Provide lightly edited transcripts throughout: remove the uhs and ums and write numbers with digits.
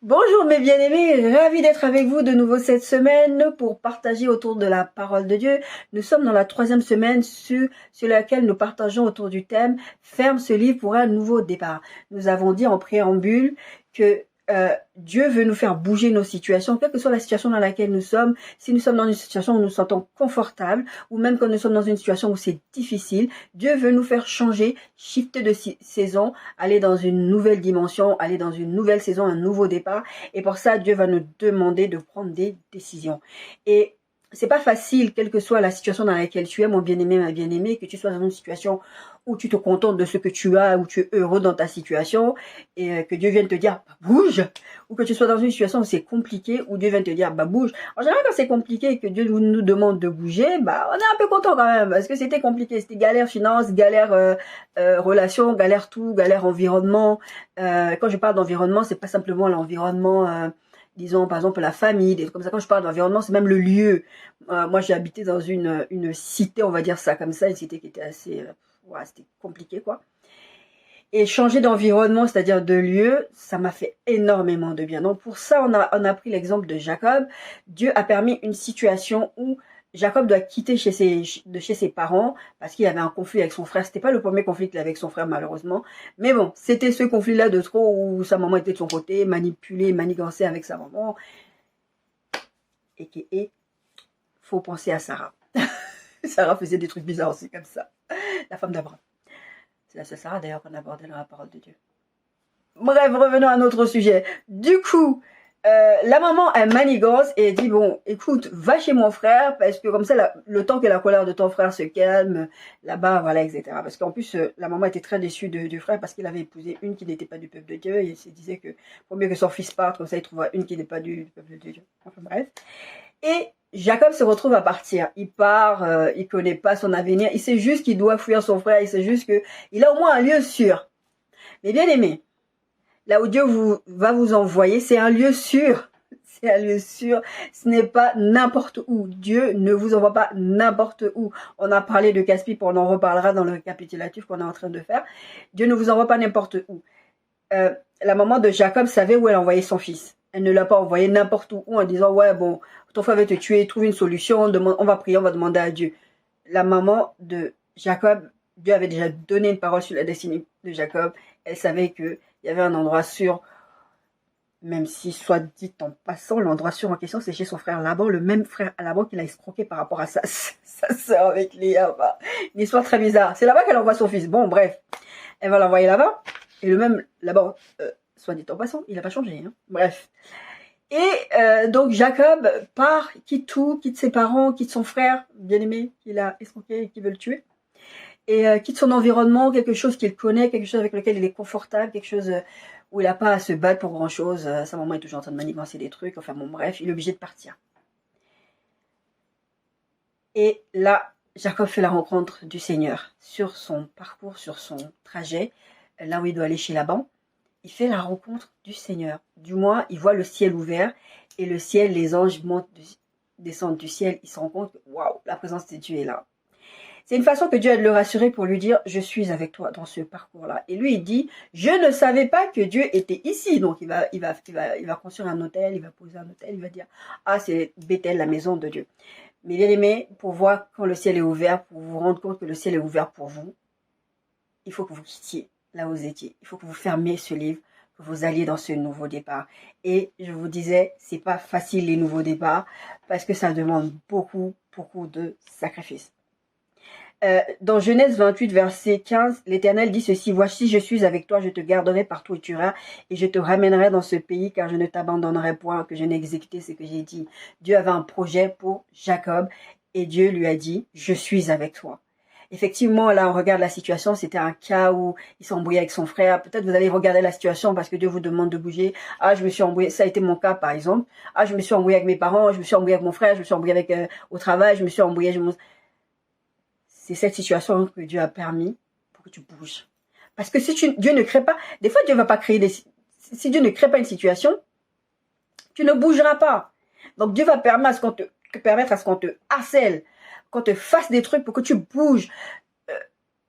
Bonjour mes bien-aimés, ravi d'être avec vous de nouveau cette semaine pour partager autour de la parole de Dieu. Nous sommes dans la 3e semaine sur laquelle nous partageons autour du thème « Ferme ce livre pour un nouveau départ ». Nous avons dit en préambule que Dieu veut nous faire bouger nos situations, quelle que soit la situation dans laquelle nous sommes. Si nous sommes dans une situation où nous nous sentons confortables, ou même quand nous sommes dans une situation où c'est difficile, Dieu veut nous faire changer, shifter de saison, aller dans une nouvelle dimension, aller dans une nouvelle saison, un nouveau départ. Et pour ça, Dieu va nous demander de prendre des décisions. Et c'est pas facile, quelle que soit la situation dans laquelle tu es, mon bien-aimé, ma bien-aimée, que tu sois dans une situation où tu te contentes de ce que tu as, où tu es heureux dans ta situation, et que Dieu vienne te dire, bah, bouge, ou que tu sois dans une situation où c'est compliqué, où Dieu vient te dire, bah, bouge. En général, quand c'est compliqué et que Dieu nous demande de bouger, bah, on est un peu content quand même, parce que c'était compliqué, c'était galère finance, galère relation, galère tout, galère environnement. Quand je parle d'environnement, c'est pas simplement l'environnement, disons par exemple la famille, des trucs comme ça. Quand je parle d'environnement, c'est même le lieu. Moi, j'ai habité dans une cité, on va dire ça comme ça, une cité qui était assez, ouais, c'était compliqué quoi. Et changer d'environnement, c'est-à-dire de lieu, ça m'a fait énormément de bien. Donc pour ça, on a pris l'exemple de Jacob. Dieu a permis une situation où Jacob doit quitter chez ses parents parce qu'il avait un conflit avec son frère. C'était pas le premier conflit qu'il avait avec son frère malheureusement. Mais bon, c'était ce conflit-là de trop où sa maman était de son côté, manipulée, manigancée avec sa maman. Et faut penser à Sarah. Sarah faisait des trucs bizarres aussi comme ça. La femme d'Abraham. C'est la seule Sarah d'ailleurs qu'on abordait dans la parole de Dieu. Bref, revenons à notre sujet. Du coup, la maman, elle manigance et elle dit, bon, écoute, va chez mon frère, parce que comme ça, le temps que la colère de ton frère se calme, là-bas, voilà, etc. Parce qu'en plus, la maman était très déçue du frère parce qu'il avait épousé une qui n'était pas du peuple de Dieu, et il se disait que pour mieux que son fils parte, comme ça, il trouvera une qui n'est pas du peuple de Dieu. Enfin bref. Et Jacob se retrouve à partir. Il part, il connaît pas son avenir, il sait juste qu'il doit fuir son frère, il sait juste qu'il a au moins un lieu sûr. Mais bien aimé, là où Dieu va vous envoyer, c'est un lieu sûr. C'est un lieu sûr. Ce n'est pas n'importe où. Dieu ne vous envoie pas n'importe où. On a parlé de Casse-Pipe, on en reparlera dans le récapitulatif qu'on est en train de faire. Dieu ne vous envoie pas n'importe où. La maman de Jacob savait où elle envoyait son fils. Elle ne l'a pas envoyé n'importe où en disant, ouais, bon, ton frère va te tuer, trouve une solution, on va prier, on va demander à Dieu. La maman de Jacob, Dieu avait déjà donné une parole sur la destinée de Jacob. Elle savait qu'il y avait un endroit sûr, même si, soit dit en passant, l'endroit sûr en question, c'est chez son frère Laban, le même frère Laban qu'il a escroqué par rapport à sa sœur avec Léa. Enfin, une histoire très bizarre. C'est là-bas qu'elle envoie son fils. Bon, bref, elle va l'envoyer là-bas. Et le même Laban, soit dit en passant, il n'a pas changé. Hein. Bref. Et donc Jacob part, quitte tout, quitte ses parents, quitte son frère bien-aimé qu'il a escroqué et qui veut le tuer. Et quitte son environnement, quelque chose qu'il connaît, quelque chose avec lequel il est confortable, quelque chose où il n'a pas à se battre pour grand-chose. Sa maman est toujours en train de manigancer des trucs. Enfin bon, bref, il est obligé de partir. Et là, Jacob fait la rencontre du Seigneur sur son parcours, sur son trajet, là où il doit aller chez Laban. Il fait la rencontre du Seigneur. Du moins, il voit le ciel ouvert et le ciel, les anges descendent du ciel. Il se rend compte que, waouh, la présence de Dieu est là. C'est une façon que Dieu a de le rassurer pour lui dire, je suis avec toi dans ce parcours-là. Et lui, il dit, je ne savais pas que Dieu était ici. Donc, il va construire un hôtel, il va poser un hôtel, il va dire, ah, c'est Bethel, la maison de Dieu. Mais bien aimé, pour voir quand le ciel est ouvert, pour vous rendre compte que le ciel est ouvert pour vous, il faut que vous quittiez là où vous étiez. Il faut que vous fermiez ce livre, que vous alliez dans ce nouveau départ. Et je vous disais, c'est pas facile les nouveaux départs, parce que ça demande beaucoup, beaucoup de sacrifices. Dans Genèse 28, verset 15, l'Éternel dit ceci, « Voici, je suis avec toi, je te garderai partout où tu iras, et je te ramènerai dans ce pays, car je ne t'abandonnerai point, que je n'ai exécuté ce que j'ai dit. » Dieu avait un projet pour Jacob, et Dieu lui a dit, « Je suis avec toi. » Effectivement, là, on regarde la situation, c'était un cas où il s'est embrouillé avec son frère. Peut-être vous allez regarder la situation parce que Dieu vous demande de bouger. Ah, je me suis embrouillé, ça a été mon cas, par exemple. Ah, je me suis embrouillé avec mes parents, je me suis embrouillé avec mon frère, je me suis embrouillé avec au travail, je me suis embrouillé... C'est cette situation que Dieu a permis pour que tu bouges. Parce que si Dieu ne crée pas, des fois Dieu ne va pas créer si Dieu ne crée pas une situation, tu ne bougeras pas. Donc Dieu va permettre à ce qu'on te harcèle, qu'on te fasse des trucs pour que tu bouges.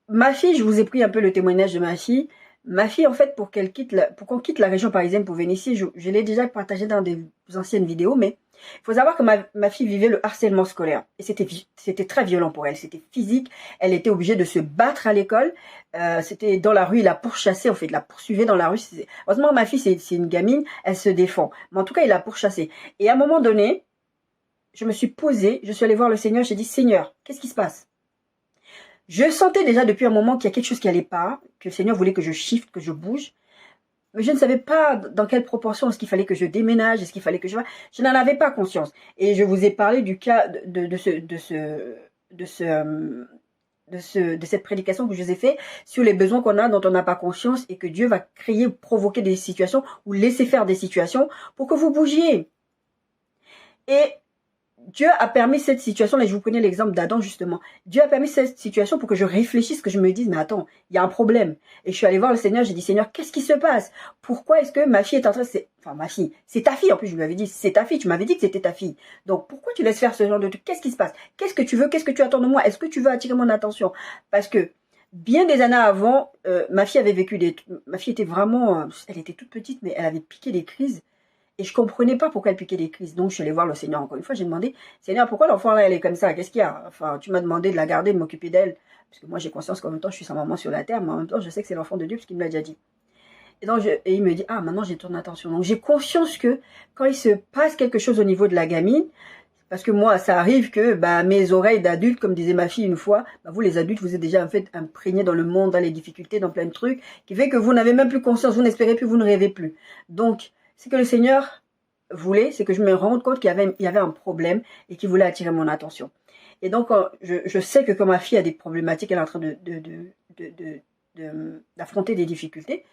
Ma fille, je vous ai pris un peu le témoignage de ma fille. Ma fille, en fait, pour qu'on quitte la région parisienne pour venir ici, je l'ai déjà partagé dans des anciennes vidéos, mais il faut savoir que ma fille vivait le harcèlement scolaire. Et c'était très violent pour elle. C'était physique. Elle était obligée de se battre à l'école. C'était dans la rue, il la pourchassait. En fait, il la poursuivait dans la rue. Heureusement, ma fille, c'est une gamine. Elle se défend. Mais en tout cas, il la pourchassait. Et à un moment donné, je me suis posée. Je suis allée voir le Seigneur. J'ai dit, Seigneur, qu'est-ce qui se passe? Je sentais déjà depuis un moment qu'il y a quelque chose qui allait pas. Que le Seigneur voulait que je shift, que je bouge. Mais je ne savais pas dans quelle proportion est-ce qu'il fallait que je déménage, est-ce qu'il fallait que je n'en avais pas conscience. Et je vous ai parlé du cas de cette prédication que je vous ai fait sur les besoins qu'on a dont on n'a pas conscience et que Dieu va créer, provoquer des situations ou laisser faire des situations pour que vous bougiez. Et Dieu a permis cette situation, et je vous prenais l'exemple d'Adam justement. Dieu a permis cette situation pour que je réfléchisse, que je me dise, mais attends, il y a un problème. Et je suis allée voir le Seigneur, j'ai dit, Seigneur, qu'est-ce qui se passe? Pourquoi est-ce que ma fille est en train de... Enfin, ma fille, c'est ta fille, en plus je lui avais dit, c'est ta fille, tu m'avais dit que c'était ta fille. Donc pourquoi tu laisses faire ce genre de truc? Qu'est-ce qui se passe? Qu'est-ce que tu veux? Qu'est-ce que tu attends de moi? Est-ce que tu veux attirer mon attention? Parce que bien des années avant, ma fille avait vécu Ma fille était vraiment... elle était toute petite, mais elle avait piqué des crises. Et je comprenais pas pourquoi elle piquait des crises. Donc, je suis allée voir le Seigneur encore une fois. J'ai demandé, Seigneur, pourquoi l'enfant là, elle est comme ça? Qu'est-ce qu'il y a? Enfin, tu m'as demandé de la garder, de m'occuper d'elle. Parce que moi, j'ai conscience qu'en même temps, je suis sa maman sur la terre. Mais en même temps, je sais que c'est l'enfant de Dieu, parce qu'il me l'a déjà dit. Et donc, et il me dit, ah, maintenant, j'ai ton attention. Donc, j'ai conscience que quand il se passe quelque chose au niveau de la gamine, parce que moi, ça arrive que mes oreilles d'adulte, comme disait ma fille une fois, vous les adultes, vous êtes déjà en fait imprégnés dans le monde, dans les difficultés, dans plein de trucs, qui fait que vous n'avez même plus conscience, vous n'espérez plus, vous ne rêvez plus. Donc, c'est que le Seigneur voulait, c'est que je me rende compte qu'il y avait un problème et qu'il voulait attirer mon attention. Et donc, je sais que quand ma fille a des problématiques, elle est en train d'affronter des difficultés.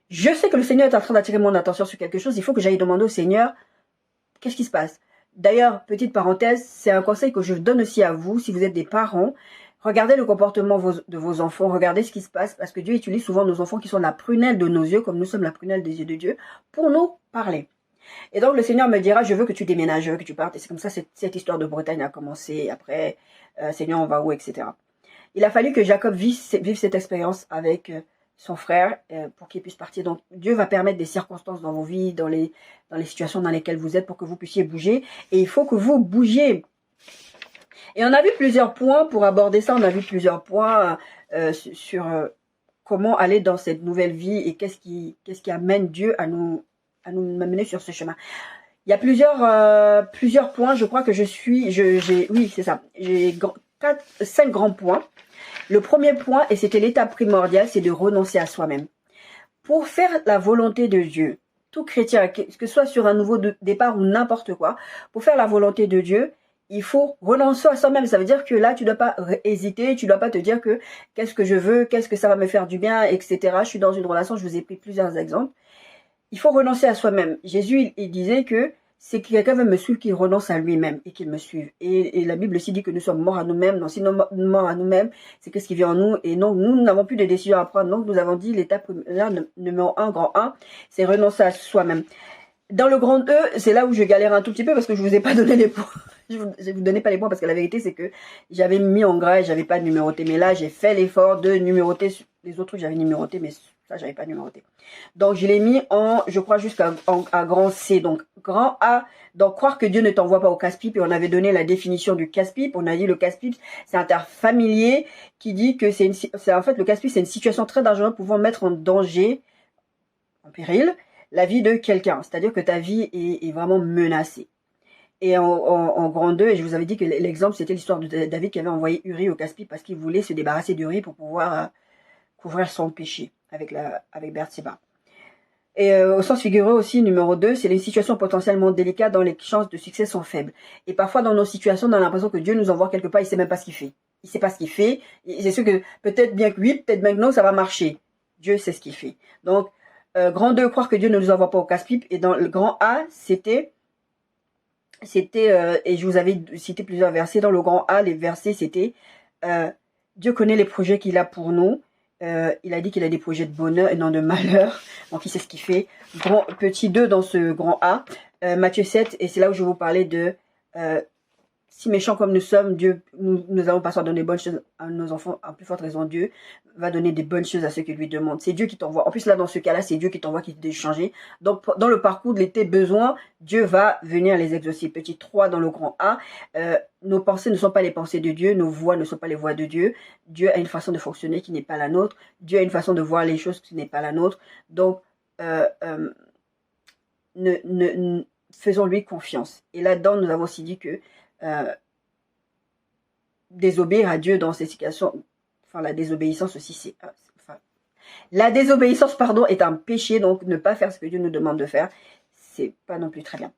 Je sais que le Seigneur est en train d'attirer mon attention sur quelque chose. Il faut que j'aille demander au Seigneur, qu'est-ce qui se passe? D'ailleurs, petite parenthèse, c'est un conseil que je donne aussi à vous, si vous êtes des parents. Regardez le comportement de vos enfants, regardez ce qui se passe, parce que Dieu utilise souvent nos enfants qui sont la prunelle de nos yeux, comme nous sommes la prunelle des yeux de Dieu, pour nous parler. Et donc le Seigneur me dira, je veux que tu déménages, je veux que tu partes. Et c'est comme ça cette histoire de Bretagne a commencé. Après, Seigneur, on va où, etc. Il a fallu que Jacob vive cette expérience avec son frère pour qu'il puisse partir. Donc Dieu va permettre des circonstances dans vos vies, dans les situations dans lesquelles vous êtes pour que vous puissiez bouger. Et il faut que vous bougiez. Et on a vu plusieurs points pour aborder ça. On a vu plusieurs points sur comment aller dans cette nouvelle vie et qu'est-ce qui amène Dieu à nous mener sur ce chemin. Il y a plusieurs points. Je crois que oui, c'est ça. J'ai 5 grands points. Le premier point, et c'était l'étape primordiale, c'est de renoncer à soi-même. Pour faire la volonté de Dieu, tout chrétien, que ce soit sur un nouveau départ ou n'importe quoi, pour faire la volonté de Dieu, il faut renoncer à soi-même. Ça veut dire que là, tu ne dois pas hésiter, tu ne dois pas te dire que qu'est-ce que je veux, qu'est-ce que ça va me faire du bien, etc. Je suis dans une relation, je vous ai pris plusieurs exemples. Il faut renoncer à soi-même. Jésus, il disait que c'est que quelqu'un veut me suivre, qu'il renonce à lui-même et qu'il me suive. Et la Bible aussi dit que nous sommes morts à nous-mêmes. Donc si nous sommes morts à nous-mêmes, c'est que ce qui vient en nous. Et donc nous n'avons plus de décisions à prendre. Donc nous avons dit l'étape numéro 1, grand 1, c'est renoncer à soi-même. Dans le grand E, c'est là où je galère un tout petit peu parce que je vous ai pas donné les points. Je vous donnais pas les points parce que la vérité c'est que j'avais mis en gras et j'avais pas numéroté. Mais là j'ai fait l'effort de numéroter. Les autres trucs j'avais numéroté, mais ça j'avais pas numéroté. Donc je l'ai mis je crois jusqu'à grand C. Donc grand A, donc croire que Dieu ne t'envoie pas au casse-pipe. Et on avait donné la définition du casse-pipe. On a dit le casse-pipe c'est un terme familier qui dit que en fait le casse-pipe c'est une situation très dangereuse pouvant mettre en danger, en péril, la vie de quelqu'un. C'est-à-dire que ta vie est vraiment menacée. Et en grand 2, et je vous avais dit que l'exemple, c'était l'histoire de David qui avait envoyé Uri au casse-pipe parce qu'il voulait se débarrasser d'Uri pour pouvoir couvrir son péché avec Bathsheba. Et au sens figuré aussi, numéro 2, c'est les situations potentiellement délicates dont les chances de succès sont faibles. Et parfois, dans nos situations, on a l'impression que Dieu nous envoie quelque part, il sait même pas ce qu'il fait. Il sait pas ce qu'il fait. C'est sûr que peut-être bien que oui, peut-être bien que non, ça va marcher. Dieu sait ce qu'il fait. Donc, grand 2, croire que Dieu ne nous envoie pas au casse-pipe. Et dans le grand A, c'était et je vous avais cité plusieurs versets. Dans le grand A, les versets, c'était Dieu connaît les projets qu'il a pour nous. Il a dit qu'il a des projets de bonheur et non de malheur. Donc, il sait ce qu'il fait. Petit 2 dans ce grand A. Matthieu 7, et c'est là où je vais vous parler de si méchants comme nous sommes, Dieu, nous allons pas donner des bonnes choses à nos enfants. En plus forte raison, Dieu va donner des bonnes choses à ceux qui lui demandent. C'est Dieu qui t'envoie. En plus, là, dans ce cas-là, c'est Dieu qui t'envoie, qui te changer. Donc, dans le parcours de tes besoins, Dieu va venir les exaucer. Petit 3 dans le grand A. Nos pensées ne sont pas les pensées de Dieu. Nos voix ne sont pas les voix de Dieu. Dieu a une façon de fonctionner qui n'est pas la nôtre. Dieu a une façon de voir les choses qui n'est pas la nôtre. Donc, faisons-lui confiance. Et là-dedans, nous avons aussi dit que désobéir à Dieu dans ces situations, enfin la désobéissance aussi, c'est, la désobéissance, pardon, est un péché, donc ne pas faire ce que Dieu nous demande de faire, c'est pas non plus très bien.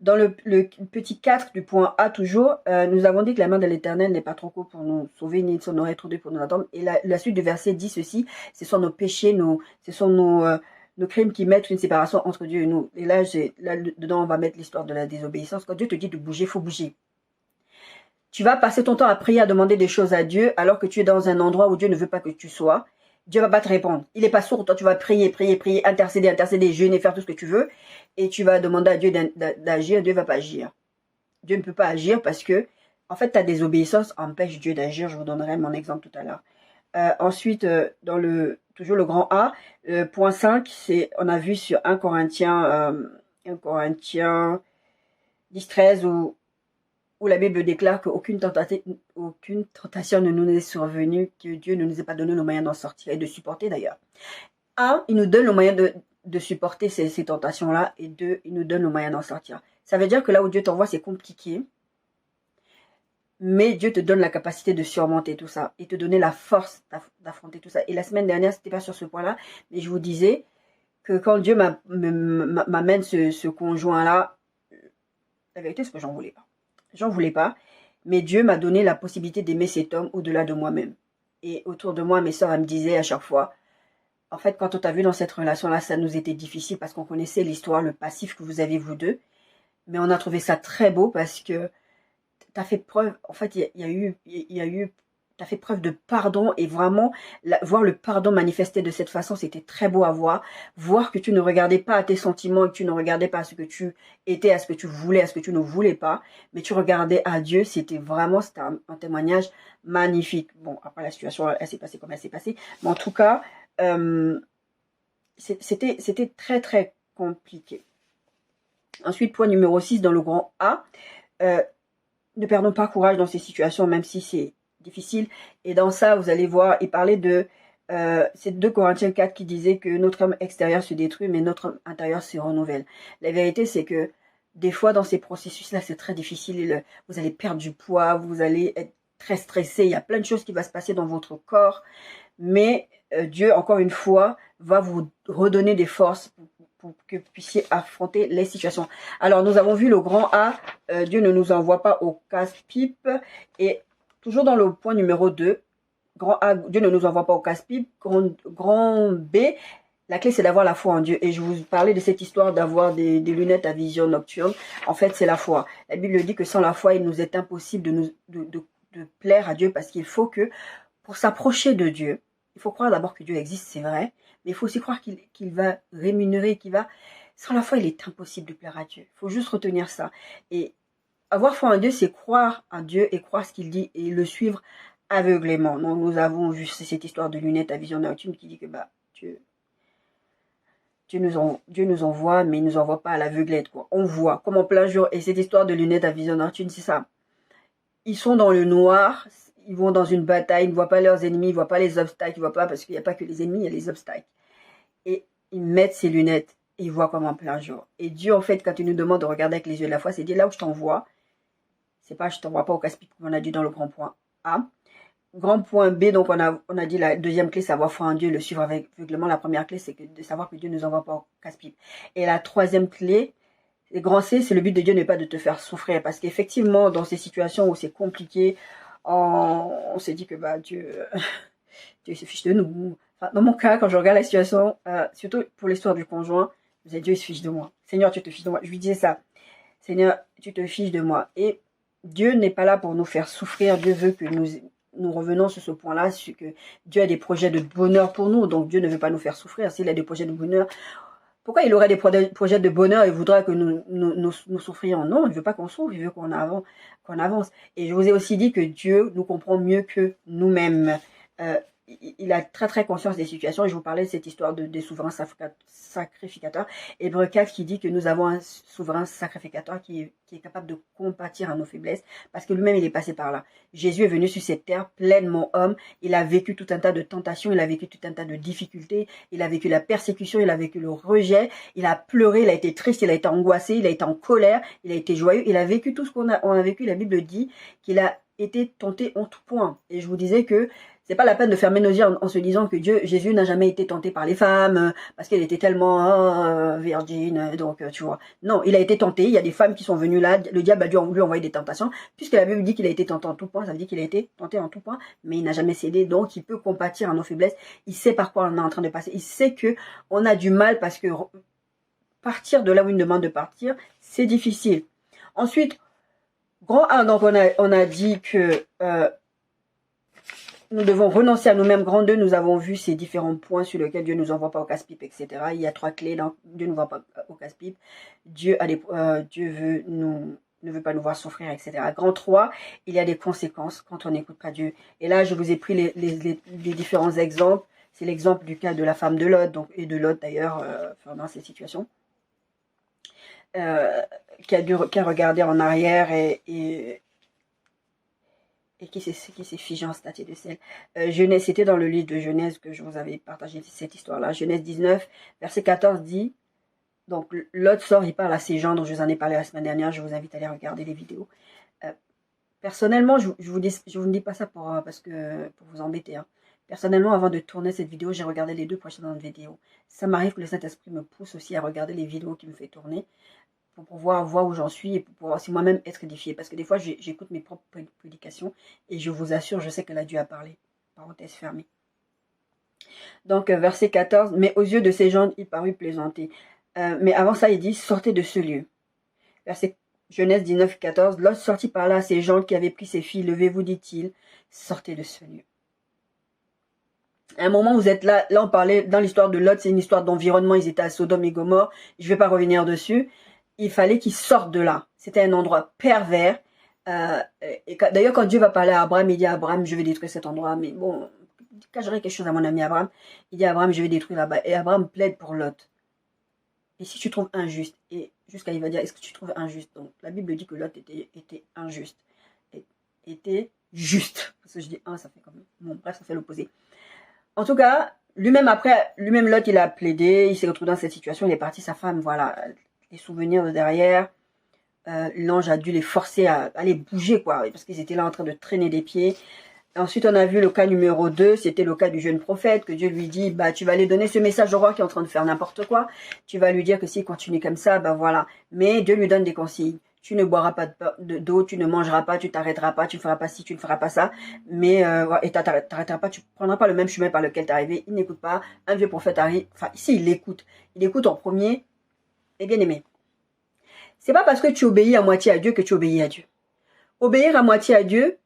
Dans le petit 4 du point A toujours, nous avons dit que la main de l'Éternel n'est pas trop courte pour nous sauver, ni son oreille trop dure pour nous attendre. Et la suite du verset dit ceci, ce sont nos péchés, ce sont nos crimes qui mettent une séparation entre Dieu et nous. Et là, dedans, on va mettre l'histoire de la désobéissance. Quand Dieu te dit de bouger, il faut bouger. Tu vas passer ton temps à prier, à demander des choses à Dieu, alors que tu es dans un endroit où Dieu ne veut pas que tu sois. Dieu va pas te répondre. Il n'est pas sourd. Toi, tu vas prier, intercéder, jeûner, faire tout ce que tu veux. Et tu vas demander à Dieu d'agir. Dieu ne va pas agir. Dieu ne peut pas agir parce que, en fait, ta désobéissance empêche Dieu d'agir. Je vous donnerai mon exemple tout à l'heure. Ensuite, dans toujours le grand A, point 5, on a vu sur 1 Corinthiens 10-13 où la Bible déclare qu'aucune tentation ne nous est survenue, que Dieu ne nous ait pas donné le moyen d'en sortir et de supporter d'ailleurs. 1, il nous donne le moyen de supporter ces tentations-là, et 2, il nous donne le moyen d'en sortir. Ça veut dire que là où Dieu t'envoie, c'est compliqué, mais Dieu te donne la capacité de surmonter tout ça et te donner la force d'affronter tout ça. Et la semaine dernière, c'était pas sur ce point-là, mais je vous disais que quand Dieu m'amène ce conjoint-là, la vérité, c'est que j'en voulais pas. J'en voulais pas, mais Dieu m'a donné la possibilité d'aimer cet homme au-delà de moi-même. Et autour de moi, mes sœurs, elles me disaient à chaque fois, en fait, quand on t'a vu dans cette relation-là, ça nous était difficile parce qu'on connaissait l'histoire, le passif que vous avez vous deux, mais on a trouvé ça très beau parce que t'as fait preuve, en fait, t'as fait preuve de pardon, et vraiment, voir le pardon manifesté de cette façon, c'était très beau à voir. Voir que tu ne regardais pas à tes sentiments, et que tu ne regardais pas à ce que tu étais, à ce que tu voulais, à ce que tu ne voulais pas, mais tu regardais à Dieu, c'était un témoignage magnifique. Bon, après la situation, elle s'est passée comme elle s'est passée, mais en tout cas, c'était très très compliqué. Ensuite, point numéro 6 dans le grand A, ne perdons pas courage dans ces situations, même si c'est difficile. Et dans ça, vous allez voir, il parlait de c'est 2 Corinthiens 4 qui disait que notre homme extérieur se détruit, mais notre homme intérieur se renouvelle. La vérité, c'est que des fois, dans ces processus-là, c'est très difficile. Vous allez perdre du poids, vous allez être très stressé. Il y a plein de choses qui vont se passer dans votre corps. Mais Dieu, encore une fois, va vous redonner des forces pour que vous puissiez affronter les situations. Alors, nous avons vu le grand A, Dieu ne nous envoie pas au casse-pipe. Et toujours dans le point numéro 2, grand A, Dieu ne nous envoie pas au casse-pipe. Grand B, la clé, c'est d'avoir la foi en Dieu. Et je vous parlais de cette histoire d'avoir des lunettes à vision nocturne. En fait, c'est la foi. La Bible dit que sans la foi, il nous est impossible de plaire à Dieu, parce qu'il faut que, pour s'approcher de Dieu, il faut croire d'abord que Dieu existe, c'est vrai, mais il faut aussi croire qu'il va rémunérer, Sans la foi, il est impossible de plaire à Dieu. Il faut juste retenir ça. Et avoir foi en Dieu, c'est croire en Dieu et croire ce qu'il dit et le suivre aveuglément. Donc, nous avons vu cette histoire de lunettes à vision nocturne qui dit que Dieu nous envoie, mais il ne nous envoie pas à l'aveuglette, quoi. On voit, comme en plein jour. Et cette histoire de lunettes à vision nocturne, c'est ça. Ils sont dans le noir, ils vont dans une bataille, ils ne voient pas leurs ennemis, ils ne voient pas les obstacles, ils ne voient pas, parce qu'il n'y a pas que les ennemis, il y a les obstacles. Et ils mettent ces lunettes et ils voient comme en plein jour. Et Dieu, en fait, quand il nous demande de regarder avec les yeux de la foi, c'est dire là où je t'envoie, c'est pas je t'envoie pas au casse-pipe, comme on a dit dans le grand point A. Grand point B, donc on a dit la deuxième clé, savoir foi en Dieu, le suivre avec aveuglement. La première clé, c'est de savoir que Dieu ne nous envoie pas au casse-pipe. Et la troisième clé, le grand C, c'est le but de Dieu n'est pas de te faire souffrir. Parce qu'effectivement, dans ces situations où c'est compliqué, on s'est dit que Dieu se fiche de nous. Enfin, dans mon cas, quand je regarde la situation, surtout pour l'histoire du conjoint, je disais, Dieu il se fiche de moi. Seigneur, tu te fiches de moi. Je lui disais ça. Seigneur, tu te fiches de moi. Et Dieu n'est pas là pour nous faire souffrir. Dieu veut que nous revenons sur ce point-là, sur que Dieu a des projets de bonheur pour nous. Donc Dieu ne veut pas nous faire souffrir. S'il a des projets de bonheur, Pourquoi il aurait des projets de bonheur et voudra que nous souffrions? Non, il ne veut pas qu'on souffre, il veut qu'on avance. Et je vous ai aussi dit que Dieu nous comprend mieux que nous-mêmes. Il a très très conscience des situations. Je vous parlais de cette histoire des souverains sacrificateurs. Hébreu 4 qui dit que nous avons un souverain sacrificateur qui est capable de compatir à nos faiblesses parce que lui-même il est passé par là. Jésus est venu sur cette terre pleinement homme. Il a vécu tout un tas de tentations, il a vécu tout un tas de difficultés, il a vécu la persécution, il a vécu le rejet, il a pleuré, il a été triste, il a été angoissé, il a été en colère, il a été joyeux, il a vécu tout ce on a vécu. La Bible dit qu'il a été tenté en tout point. Et je vous disais que c'est pas la peine de fermer nos yeux en se disant que Jésus n'a jamais été tenté par les femmes, parce qu'elle était tellement virgine, donc tu vois. Non, il a été tenté, il y a des femmes qui sont venues là, le diable a dû lui envoyer des tentations, puisque la Bible dit qu'il a été tenté en tout point, ça veut dire qu'il a été tenté en tout point, mais il n'a jamais cédé, donc il peut compatir à nos faiblesses, il sait par quoi on est en train de passer, il sait que on a du mal parce que partir de là où il nous demande de partir, c'est difficile. Ensuite, grand 1, donc on a dit que nous devons renoncer à nous-mêmes. Grand 2, nous avons vu ces différents points sur lesquels Dieu ne nous envoie pas au casse-pipe, etc. Il y a 3 clés. Dans Dieu ne nous envoie pas au casse-pipe. Dieu ne veut pas nous voir souffrir, etc. Grand 3, il y a des conséquences quand on n'écoute pas Dieu. Et là, je vous ai pris les différents exemples. C'est l'exemple du cas de la femme de Lot, et de Lot d'ailleurs, dans cette situation, qui a regardé en arrière et qui s'est figé en statue de sel. Genèse, c'était dans le livre de Genèse que je vous avais partagé cette histoire-là. Genèse 19, verset 14 dit, donc Lot sort, il parle à ses gendres, je vous en ai parlé la semaine dernière, je vous invite à aller regarder les vidéos. Personnellement, je vous ne dis pas ça pour vous embêter. Hein. Personnellement, avant de tourner cette vidéo, j'ai regardé les 2 précédentes vidéos. Ça m'arrive que le Saint-Esprit me pousse aussi à regarder les vidéos qu'il me fait tourner, pour pouvoir voir où j'en suis et pour pouvoir aussi moi-même être édifié. Parce que des fois, j'écoute mes propres prédications et je vous assure, je sais que là, Dieu a parlé. Parenthèse fermée. Donc, verset 14, « Mais aux yeux de ces gens, il parut plaisanter. » Mais avant ça, il dit, « Sortez de ce lieu. » Verset Genèse 19, 14, « Lot sortit par là à ces gens qui avaient pris ses filles. Levez-vous, dit-il, sortez de ce lieu. » À un moment, vous êtes là on parlait, dans l'histoire de Lot, c'est une histoire d'environnement, ils étaient à Sodome et Gomorrhe. Je ne vais pas revenir dessus. Il fallait qu'ils sortent de là. C'était un endroit pervers. D'ailleurs, quand Dieu va parler à Abraham, il dit à Abraham, je vais détruire cet endroit. Mais bon, quand j'aurai quelque chose à mon ami Abraham, il dit à Abraham, je vais détruire là-bas. Et Abraham plaide pour Lot. Et si tu trouves injuste, et jusqu'à il va dire, est-ce que tu trouves injuste? Donc, la Bible dit que Lot était injuste. Était juste. Parce que je dis ça fait comme... Bon, bref, ça fait l'opposé. En tout cas, lui-même Lot, il a plaidé, il s'est retrouvé dans cette situation, il est parti, sa femme, voilà... Les souvenirs de derrière, l'ange a dû les forcer à aller bouger, quoi, parce qu'ils étaient là en train de traîner des pieds. Ensuite, on a vu le cas numéro 2, c'était le cas du jeune prophète, que Dieu lui dit, bah, tu vas aller donner ce message au roi qui est en train de faire n'importe quoi, tu vas lui dire que s'il continue comme ça, bah voilà. Mais Dieu lui donne des consignes. Tu ne boiras pas d'eau, tu ne mangeras pas, tu t'arrêteras pas, tu ne feras pas ci, tu ne feras pas ça, mais et t'arrêteras pas, tu prendras pas le même chemin par lequel t'es arrivé. Il n'écoute pas, un vieux prophète arrive, enfin ici il écoute en premier. Et bien aimé, c'est pas parce que tu obéis à moitié à Dieu que tu obéis à Dieu. Obéir à moitié à Dieu,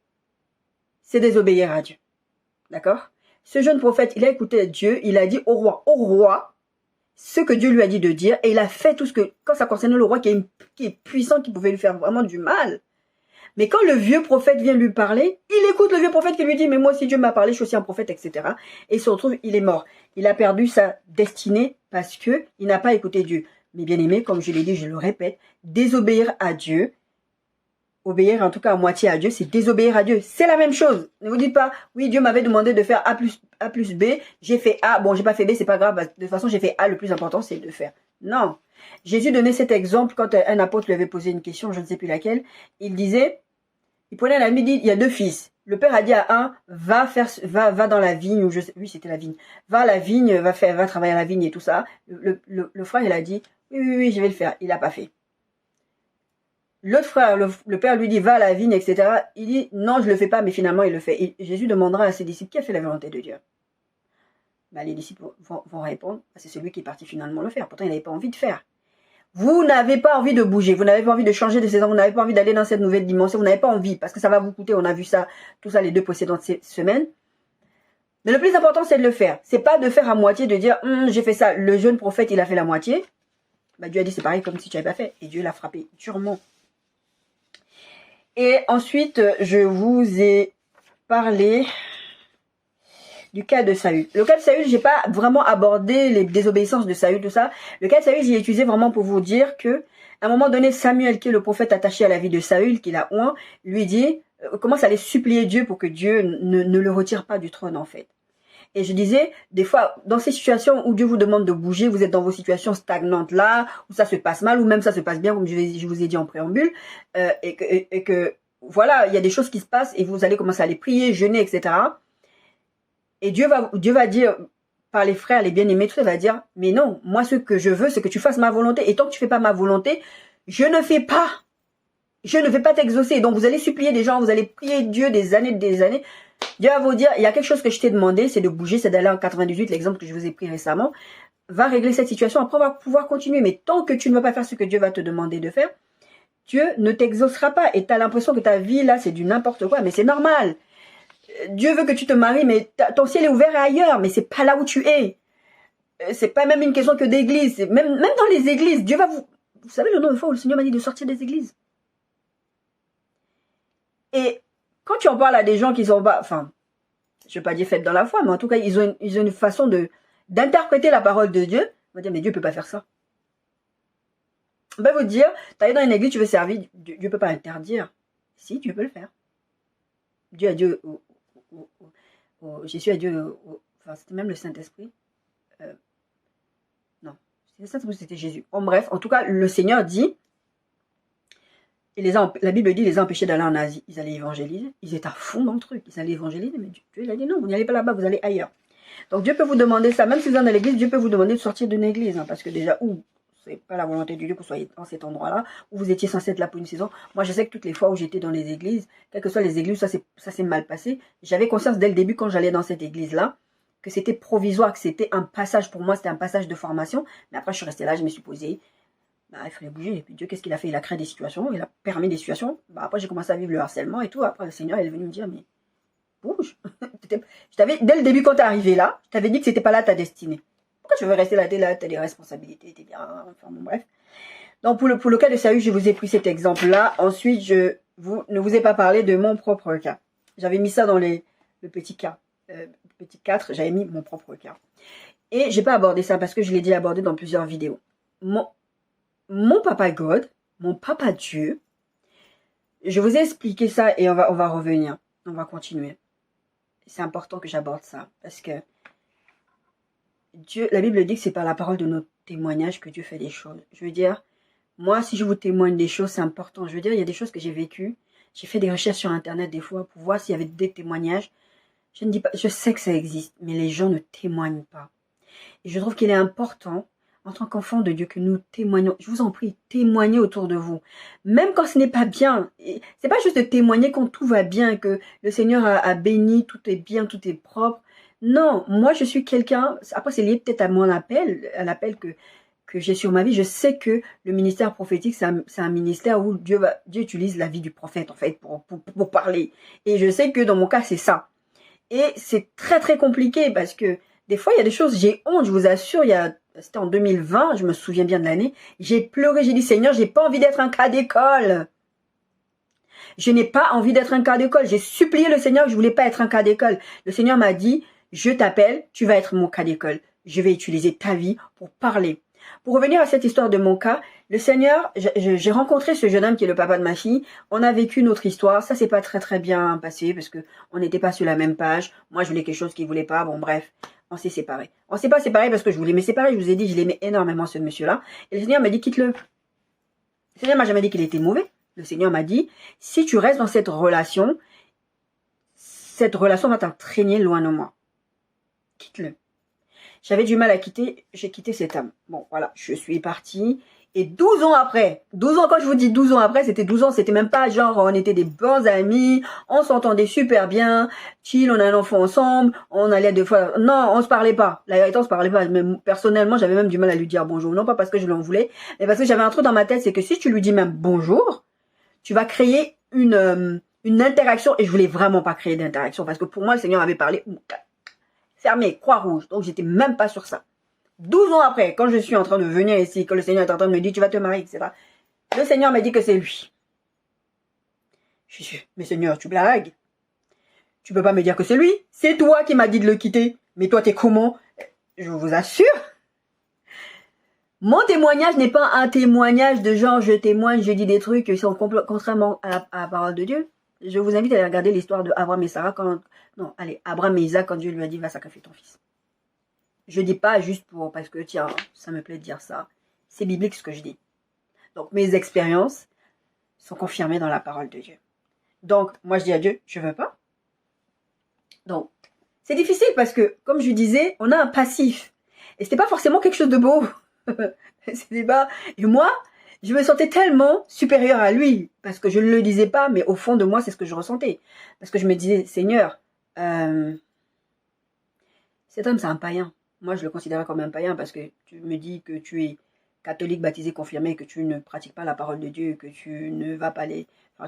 c'est désobéir à Dieu. D'accord? Ce jeune prophète, il a écouté Dieu, il a dit au roi, ce que Dieu lui a dit de dire, et il a fait tout ce que, quand ça concernait le roi qui est puissant, qui pouvait lui faire vraiment du mal. Mais quand le vieux prophète vient lui parler, il écoute le vieux prophète qui lui dit, mais moi si Dieu m'a parlé, je suis aussi un prophète, etc. Et il se retrouve, il est mort. Il a perdu sa destinée parce que il n'a pas écouté Dieu. Mais bien aimé, comme je l'ai dit, je le répète, désobéir à Dieu, obéir en tout cas à moitié à Dieu, c'est désobéir à Dieu. C'est la même chose. Ne vous dites pas, oui, Dieu m'avait demandé de faire A plus B, j'ai fait A, bon, j'ai pas fait B, c'est pas grave, de toute façon, j'ai fait A, le plus important, c'est de faire. Non. Jésus donnait cet exemple quand un apôtre lui avait posé une question, je ne sais plus laquelle, il disait, il prenait la midi, il y a 2 fils. Le père a dit à un, va dans la vigne, ou oui, c'était la vigne. Va à la vigne, va travailler à la vigne et tout ça. Le frère, il a dit, oui, je vais le faire. Il n'a pas fait. L'autre frère, le père lui dit, va à la vigne, etc. Il dit, non, je ne le fais pas, mais finalement, il le fait. Et Jésus demandera à ses disciples, qui a fait la volonté de Dieu? Ben, les disciples vont répondre, c'est celui qui est parti finalement le faire. Pourtant, il n'avait pas envie de faire. Vous n'avez pas envie de bouger, vous n'avez pas envie de changer de saison, vous n'avez pas envie d'aller dans cette nouvelle dimension, vous n'avez pas envie, parce que ça va vous coûter, on a vu ça, tout ça les 2 précédentes semaines. Mais le plus important, c'est de le faire. C'est pas de faire à moitié, de dire, j'ai fait ça. Le jeune prophète, il a fait la moitié. Bah, Dieu a dit c'est pareil comme si tu n'avais pas fait. Et Dieu l'a frappé durement. Et ensuite, je vous ai parlé du cas de Saül. Le cas de Saül, j'ai pas vraiment abordé les désobéissances de Saül, tout ça. Le cas de Saül, j'ai utilisé vraiment pour vous dire que, à un moment donné, Samuel, qui est le prophète attaché à la vie de Saül, qui l'a oint, lui dit, commence à aller supplier Dieu pour que Dieu ne le retire pas du trône, en fait. Et je disais, des fois, dans ces situations où Dieu vous demande de bouger, vous êtes dans vos situations stagnantes là, où ça se passe mal, ou même ça se passe bien, comme je vous ai dit en préambule, et que voilà, il y a des choses qui se passent et vous allez commencer à aller prier, jeûner, etc. Et Dieu va dire, par les frères, les bien-aimés, tout ça, il va dire, mais non, moi ce que je veux, c'est que tu fasses ma volonté. Et tant que tu fais pas ma volonté, je ne vais pas t'exaucer. Donc vous allez supplier des gens, vous allez prier Dieu des années. Dieu va vous dire, il y a quelque chose que je t'ai demandé, c'est de bouger, c'est d'aller en 98, l'exemple que je vous ai pris récemment. Va régler cette situation, après on va pouvoir continuer. Mais tant que tu ne vas pas faire ce que Dieu va te demander de faire, Dieu ne t'exaucera pas. Et tu as l'impression que ta vie là, c'est du n'importe quoi, mais c'est normal. Dieu veut que tu te maries, mais ton ciel est ouvert ailleurs, mais c'est pas là où tu es. C'est pas même une question que d'église. Même dans les églises, Dieu va vous... Vous savez le nombre de fois où le Seigneur m'a dit de sortir des églises. Et quand tu en parles à des gens qui sont pas... Enfin, je ne vais pas dire faibles dans la foi, mais en tout cas, ils ont une façon d'interpréter la parole de Dieu. On va dire, mais Dieu ne peut pas faire ça. On va vous dire, tu es dans une église, tu veux servir, Dieu ne peut pas interdire. Si, Dieu peut le faire. Dieu a Dieu... Jésus a Dieu... Enfin, c'était même le Saint-Esprit. Non, c'était le Saint-Esprit, c'était Jésus. En bref, en tout cas, le Seigneur dit... La Bible dit, les a empêchés d'aller en Asie. Ils allaient évangéliser. Ils étaient à fond dans le truc. Ils allaient évangéliser, mais Dieu il a dit non, vous n'y allez pas là-bas, vous allez ailleurs. Donc Dieu peut vous demander ça, même si vous êtes dans l'église, Dieu peut vous demander de sortir d'une église. Hein, parce que déjà, c'est pas la volonté de Dieu que vous soyez dans cet endroit-là, où vous étiez censé être là pour une saison. Moi, je sais que toutes les fois où j'étais dans les églises, quelles que soient les églises, ça s'est mal passé. J'avais conscience dès le début, quand j'allais dans cette église-là, que c'était provisoire, que c'était un passage pour moi, c'était un passage de formation. Mais après, je suis restée là, je me suis posée. Bah, il fallait bouger. Et puis Dieu, qu'est-ce qu'il a fait? Il a créé des situations, il a permis des situations. Bah, après, j'ai commencé à vivre le harcèlement et tout. Après, le Seigneur, il est venu me dire, mais bouge. Dès le début, quand tu es arrivé là, je t'avais dit que c'était pas là ta destinée. Pourquoi tu veux rester là? T'es là, t'as des responsabilités, t'es bien. Enfin, bon, bref. Donc, pour le cas de Saül, je vous ai pris cet exemple-là. Ensuite, je ne vous ai pas parlé de mon propre cas. J'avais mis ça dans le petit cas. Petit 4, j'avais mis mon propre cas. Et j'ai pas abordé ça parce que je l'ai dit abordé dans plusieurs vidéos. Mon papa God, mon papa Dieu, je vous ai expliqué ça et on va revenir. On va continuer. C'est important que j'aborde ça parce que Dieu, la Bible dit que c'est par la parole de nos témoignages que Dieu fait des choses. Je veux dire, moi, si je vous témoigne des choses, c'est important. Je veux dire, il y a des choses que j'ai vécues. J'ai fait des recherches sur Internet des fois pour voir s'il y avait des témoignages. Je ne dis pas, je sais que ça existe, mais les gens ne témoignent pas. Et je trouve qu'il est important, en tant qu'enfant de Dieu, que nous témoignons. Je vous en prie, témoignez autour de vous. Même quand ce n'est pas bien. C'est pas juste de témoigner quand tout va bien, que le Seigneur a béni, tout est bien, tout est propre. Non, moi je suis quelqu'un, après c'est lié peut-être à mon appel, à l'appel que j'ai sur ma vie. Je sais que le ministère prophétique, c'est un ministère où Dieu utilise la vie du prophète, en fait, pour parler. Et je sais que dans mon cas, c'est ça. Et c'est très très compliqué parce que des fois, il y a des choses, j'ai honte, je vous assure, c'était en 2020, je me souviens bien de l'année, j'ai pleuré, j'ai dit, Seigneur, j'ai pas envie d'être un cas d'école. Je n'ai pas envie d'être un cas d'école. J'ai supplié le Seigneur, je voulais pas être un cas d'école. Le Seigneur m'a dit, je t'appelle, tu vas être mon cas d'école. Je vais utiliser ta vie pour parler. Pour revenir à cette histoire de mon cas, le Seigneur, j'ai rencontré ce jeune homme qui est le papa de ma fille. On a vécu notre histoire. Ça s'est pas très très bien passé parce que on n'était pas sur la même page. Moi, je voulais quelque chose qu'il voulait pas. Bon, bref, on s'est séparés. On s'est pas séparés parce que je voulais me séparer. Je vous ai dit, je l'aimais énormément ce monsieur-là. Et le Seigneur m'a dit, quitte-le. Le Seigneur m'a jamais dit qu'il était mauvais. Le Seigneur m'a dit, si tu restes dans cette relation va t'entraîner loin de moi. Quitte-le. J'avais du mal à quitter, j'ai quitté cet homme. Bon, voilà, je suis partie. Et 12 ans après, 12 ans, quand je vous dis 12 ans après, c'était 12 ans, c'était même pas genre, on était des bons amis, on s'entendait super bien, chill, on a un enfant ensemble, on allait deux fois, non, on se parlait pas. La vérité, on se parlait pas. Même, personnellement, j'avais même du mal à lui dire bonjour. Non pas parce que je l'en voulais, mais parce que j'avais un truc dans ma tête, c'est que si tu lui dis même bonjour, tu vas créer une interaction, et je voulais vraiment pas créer d'interaction, parce que pour moi, le Seigneur avait parlé, fermé, croix rouge, donc j'étais même pas sur ça. 12 ans après, quand je suis en train de venir ici, que le Seigneur est en train de me dire, tu vas te marier, etc. Le Seigneur m'a dit que c'est lui. Je suis, mais Seigneur, tu blagues. Tu peux pas me dire que c'est lui. C'est toi qui m'as dit de le quitter. Mais toi, t'es comment? Je vous assure. Mon témoignage n'est pas un témoignage de genre, je témoigne, je dis des trucs qui sont contrairement à la parole de Dieu. Je vous invite à regarder l'histoire de Abraham et Sarah Abraham et Isaac, quand Dieu lui a dit, va sacrifier ton fils. Je dis pas juste parce que, tiens, ça me plaît de dire ça. C'est biblique ce que je dis. Donc, mes expériences sont confirmées dans la parole de Dieu. Donc, moi, je dis à Dieu, je veux pas. Donc, c'est difficile parce que, comme je disais, on a un passif. Et c'était pas forcément quelque chose de beau. C'était pas... Et moi, je me sentais tellement supérieure à lui. Parce que je ne le disais pas, mais au fond de moi, c'est ce que je ressentais. Parce que je me disais, Seigneur, cet homme, c'est un païen. Moi, je le considérais comme un païen parce que tu me dis que tu es catholique, baptisé, confirmé, que tu ne pratiques pas la parole de Dieu, que tu ne vas pas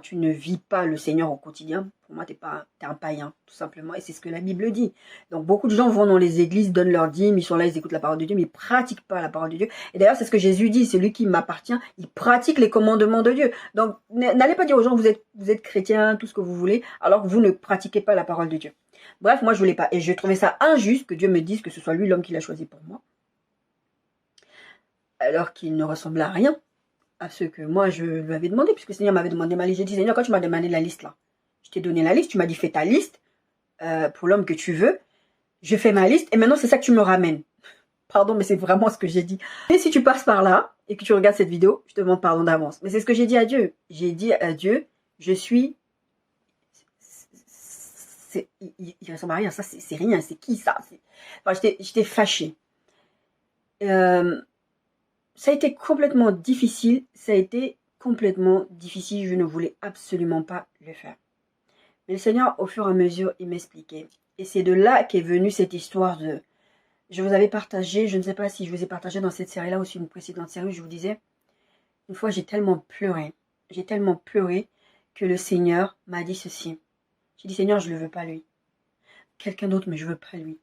tu ne vis pas le Seigneur au quotidien. Pour moi, t'es un païen, tout simplement. Et c'est ce que la Bible dit. Donc, beaucoup de gens vont dans les églises, donnent leur dîme, ils sont là, ils écoutent la parole de Dieu, mais ils ne pratiquent pas la parole de Dieu. Et d'ailleurs, c'est ce que Jésus dit, celui qui m'appartient, il pratique les commandements de Dieu. Donc, n'allez pas dire aux gens, vous êtes chrétien, tout ce que vous voulez, alors que vous ne pratiquez pas la parole de Dieu. Bref, moi, je voulais pas. Et je trouvais ça injuste que Dieu me dise que ce soit lui l'homme qui l'a choisi pour moi. Alors qu'il ne ressemble à rien à ce que moi je lui avais demandé, puisque le Seigneur m'avait demandé ma liste. J'ai dit, Seigneur, quand tu m'as demandé la liste là, je t'ai donné la liste, tu m'as dit, fais ta liste pour l'homme que tu veux. Je fais ma liste et maintenant c'est ça que tu me ramènes. Pardon, mais c'est vraiment ce que j'ai dit. Et si tu passes par là et que tu regardes cette vidéo, je te demande pardon d'avance. Mais c'est ce que j'ai dit à Dieu. J'ai dit à Dieu, je suis... Il ressemble à rien, ça c'est rien, c'est qui ça? Enfin, j'étais fâchée. Ça a été complètement difficile, je ne voulais absolument pas le faire. Mais le Seigneur, au fur et à mesure, il m'expliquait. Et c'est de là qu'est venue cette histoire de... Je vous avais partagé, je ne sais pas si je vous ai partagé dans cette série-là ou sur une précédente série, je vous disais, une fois j'ai tellement pleuré que le Seigneur m'a dit ceci. J'ai dit, Seigneur, je ne le veux pas lui. Quelqu'un d'autre, mais je ne veux pas lui.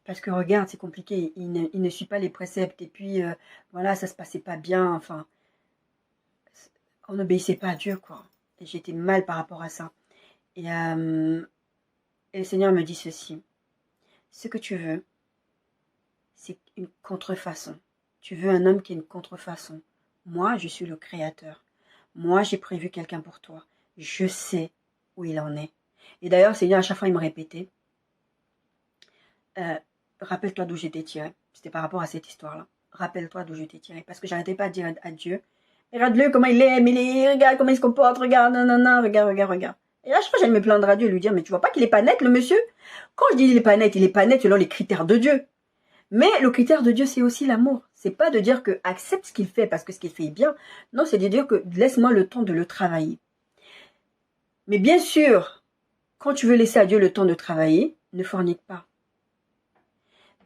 Parce que regarde, c'est compliqué, il ne suit pas les préceptes. Et puis, voilà, ça se passait pas bien. Enfin, on n'obéissait pas à Dieu, quoi. Et j'étais mal par rapport à ça. Et le Seigneur me dit ceci. Ce que tu veux, c'est une contrefaçon. Tu veux un homme qui est une contrefaçon. Moi, je suis le créateur. Moi, j'ai prévu quelqu'un pour toi. Je sais où il en est. Et d'ailleurs, le Seigneur, à chaque fois, il me répétait, rappelle-toi d'où je t'ai tiré. C'était par rapport à cette histoire-là. Rappelle-toi d'où je t'ai tiré. Parce que j'arrêtais pas de dire à Dieu, regarde-le comment il aime, regarde comment il se comporte, regarde, non, regarde. Et là, chaque fois, j'allais me plaindre à Dieu et lui dire, mais tu vois pas qu'il est pas net, le monsieur? Quand je dis il est pas net selon les critères de Dieu. Mais le critère de Dieu, c'est aussi l'amour. C'est pas de dire que accepte ce qu'il fait parce que ce qu'il fait est bien. Non, c'est de dire que laisse-moi le temps de le travailler. Mais bien sûr, quand tu veux laisser à Dieu le temps de travailler, ne fornique pas.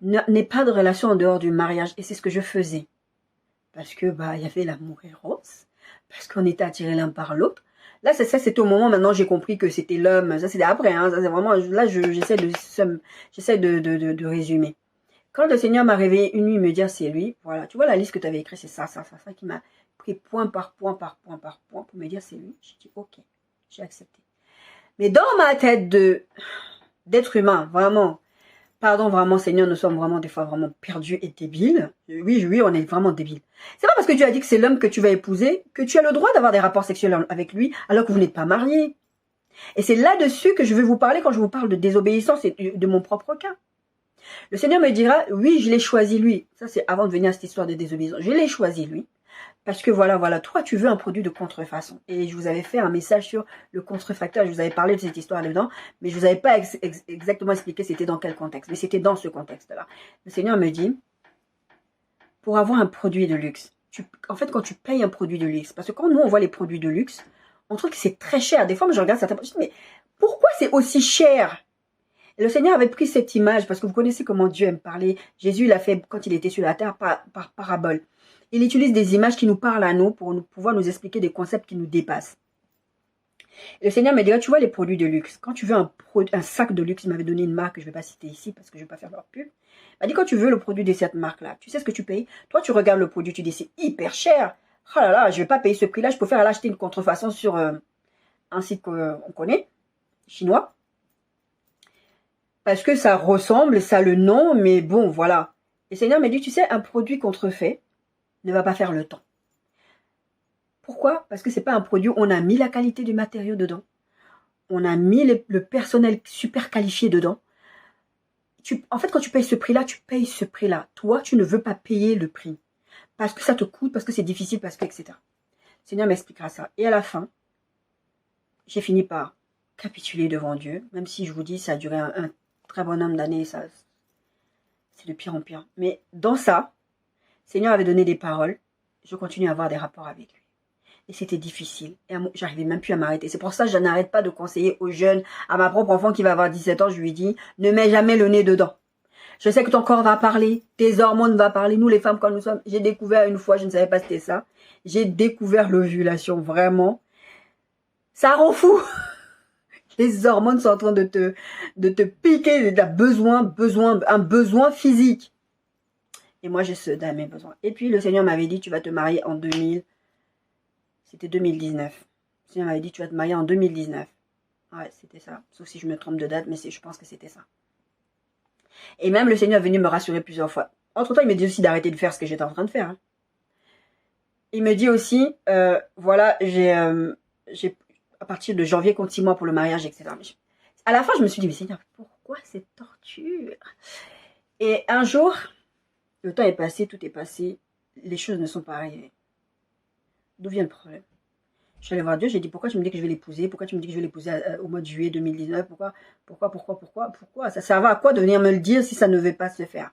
N'aie pas de relation en dehors du mariage. Et c'est ce que je faisais. Parce que, il y avait l'amour éros. Parce qu'on était attirés l'un par l'autre. Là, c'était au moment, maintenant, j'ai compris que c'était l'homme. Ça, c'était après, hein. Ça, c'est vraiment, là, j'essaie de résumer. Quand le Seigneur m'a réveillé une nuit, me dire, c'est lui. Voilà. Tu vois, la liste que tu avais écrite, c'est ça, qui m'a pris point par point pour me dire, c'est lui. J'ai dit, ok. J'ai accepté. Mais dans ma tête d'être humain, vraiment, pardon, vraiment, Seigneur, nous sommes vraiment des fois vraiment perdus et débiles. Oui, on est vraiment débiles. C'est pas parce que tu as dit que c'est l'homme que tu vas épouser que tu as le droit d'avoir des rapports sexuels avec lui alors que vous n'êtes pas mariés. Et c'est là-dessus que je vais vous parler quand je vous parle de désobéissance et de mon propre cas. Le Seigneur me dira, oui, je l'ai choisi lui. Ça, c'est avant de venir à cette histoire de désobéissance. Je l'ai choisi lui. Parce que voilà, toi, tu veux un produit de contrefaçon. Et je vous avais fait un message sur le contrefacteur. Je vous avais parlé de cette histoire dedans, mais je vous avais pas exactement expliqué c'était dans quel contexte. Mais c'était dans ce contexte-là. Le Seigneur me dit, pour avoir un produit de luxe, en fait, quand tu payes un produit de luxe, parce que quand nous, on voit les produits de luxe, on trouve que c'est très cher. Des fois, moi, je regarde certains produits, je dis, mais pourquoi c'est aussi cher? Et le Seigneur avait pris cette image, parce que vous connaissez comment Dieu aime parler. Jésus l'a fait quand il était sur la terre par parabole. Il utilise des images qui nous parlent à nous pour pouvoir nous expliquer des concepts qui nous dépassent. Et le Seigneur m'a dit, tu vois les produits de luxe. Quand tu veux un sac de luxe, il m'avait donné une marque que je ne vais pas citer ici parce que je ne vais pas faire leur pub. Il m'a dit, quand tu veux le produit de cette marque-là, tu sais ce que tu payes? Toi, tu regardes le produit, tu dis, c'est hyper cher. Oh là là, je ne vais pas payer ce prix-là. Je préfère aller acheter une contrefaçon sur un site qu'on connaît, chinois. Parce que ça ressemble, ça a le nom, mais bon, voilà. Et le Seigneur m'a dit, tu sais, un produit contrefait ne va pas faire le temps. Pourquoi? Parce que c'est pas un produit où on a mis la qualité du matériau dedans. On a mis le personnel super qualifié dedans. En fait, quand tu payes ce prix-là, tu payes ce prix-là. Toi, tu ne veux pas payer le prix. Parce que ça te coûte, parce que c'est difficile, parce que, etc. Le Seigneur m'expliquera ça. Et à la fin, j'ai fini par capituler devant Dieu. Même si je vous dis, ça a duré un très bon nombre d'années. C'est de pire en pire. Mais dans ça, le Seigneur avait donné des paroles. Je continue à avoir des rapports avec lui. Et c'était difficile. Et j'arrivais même plus à m'arrêter. C'est pour ça que je n'arrête pas de conseiller aux jeunes, à ma propre enfant qui va avoir 17 ans, je lui dis, ne mets jamais le nez dedans. Je sais que ton corps va parler, tes hormones vont parler. Nous, les femmes, quand nous sommes, j'ai découvert une fois, je ne savais pas c'était ça. J'ai découvert l'ovulation, vraiment. Ça rend fou. Les hormones sont en train de te piquer. Tu as un besoin physique. Et moi, j'ai ce dans mes besoins. Et puis, le Seigneur m'avait dit, tu vas te marier en 2000. C'était 2019. Le Seigneur m'avait dit, tu vas te marier en 2019. Ouais, c'était ça. Sauf si je me trompe de date, mais je pense que c'était ça. Et même le Seigneur est venu me rassurer plusieurs fois. Entre-temps, il me dit aussi d'arrêter de faire ce que j'étais en train de faire. Hein. Il me dit aussi, voilà, j'ai à partir de janvier, compte 6 mois pour le mariage, etc. Mais à la fin, je me suis dit, mais Seigneur, pourquoi cette torture? Et un jour, le temps est passé, tout est passé, les choses ne sont pas arrivées. D'où vient le problème? Je suis allée voir Dieu, j'ai dit, pourquoi tu me dis que je vais l'épouser? Pourquoi tu me dis que je vais l'épouser au mois de juillet 2019? Pourquoi? Ça servait à quoi de venir me le dire si ça ne veut pas se faire?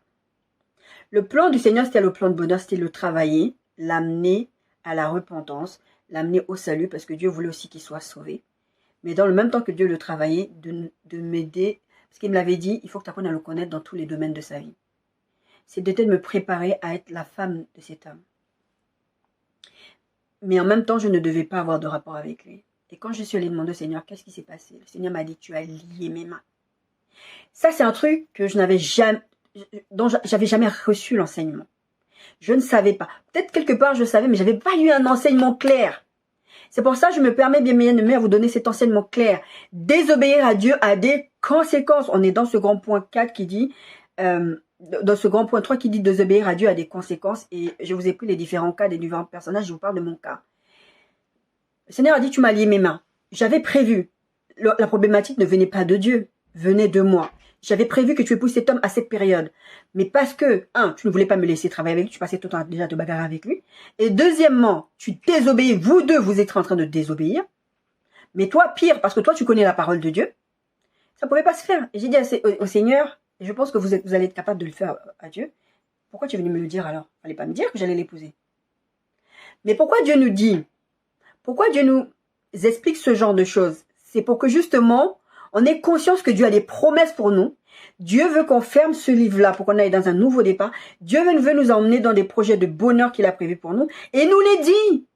Le plan du Seigneur, c'était le plan de bonheur, c'était le travailler, l'amener à la repentance, l'amener au salut, parce que Dieu voulait aussi qu'il soit sauvé. Mais dans le même temps que Dieu le travaillait, de m'aider, parce qu'il me l'avait dit, il faut que tu apprennes à le connaître dans tous les domaines de sa vie. C'est de me préparer à être la femme de cet homme. Mais en même temps, je ne devais pas avoir de rapport avec lui. Et quand je suis allée demander au Seigneur, qu'est-ce qui s'est passé? Le Seigneur m'a dit, tu as lié mes mains. Ça, c'est un truc que je n'avais jamais, dont j'avais jamais reçu l'enseignement. Je ne savais pas. Peut-être quelque part, je savais, mais j'avais pas eu un enseignement clair. C'est pour ça que je me permets, bien aimé, à vous donner cet enseignement clair. Désobéir à Dieu a des conséquences. On est dans ce grand point 4 qui dit, dans ce grand point 3 qui dit désobéir à Dieu a des conséquences. Et je vous ai pris les différents cas des différents personnages. Je vous parle de mon cas. Le Seigneur a dit, tu m'as lié mes mains. J'avais prévu. La problématique ne venait pas de Dieu, venait de moi. J'avais prévu que tu épouses cet homme à cette période. Mais parce que, tu ne voulais pas me laisser travailler avec lui, tu passais tout le temps déjà de bagarre avec lui. Et deuxièmement, tu désobéis. Vous deux, vous êtes en train de désobéir. Mais toi, pire, parce que toi, tu connais la parole de Dieu. Ça ne pouvait pas se faire. Et j'ai dit au Seigneur, et je pense que vous allez être capable de le faire à Dieu. Pourquoi tu es venu me le dire alors? Il ne fallait pas me dire que j'allais l'épouser. Mais pourquoi Dieu nous dit? Pourquoi Dieu nous explique ce genre de choses? C'est pour que justement, on ait conscience que Dieu a des promesses pour nous. Dieu veut qu'on ferme ce livre-là pour qu'on aille dans un nouveau départ. Dieu veut nous emmener dans des projets de bonheur qu'il a prévus pour nous. Et nous les dit.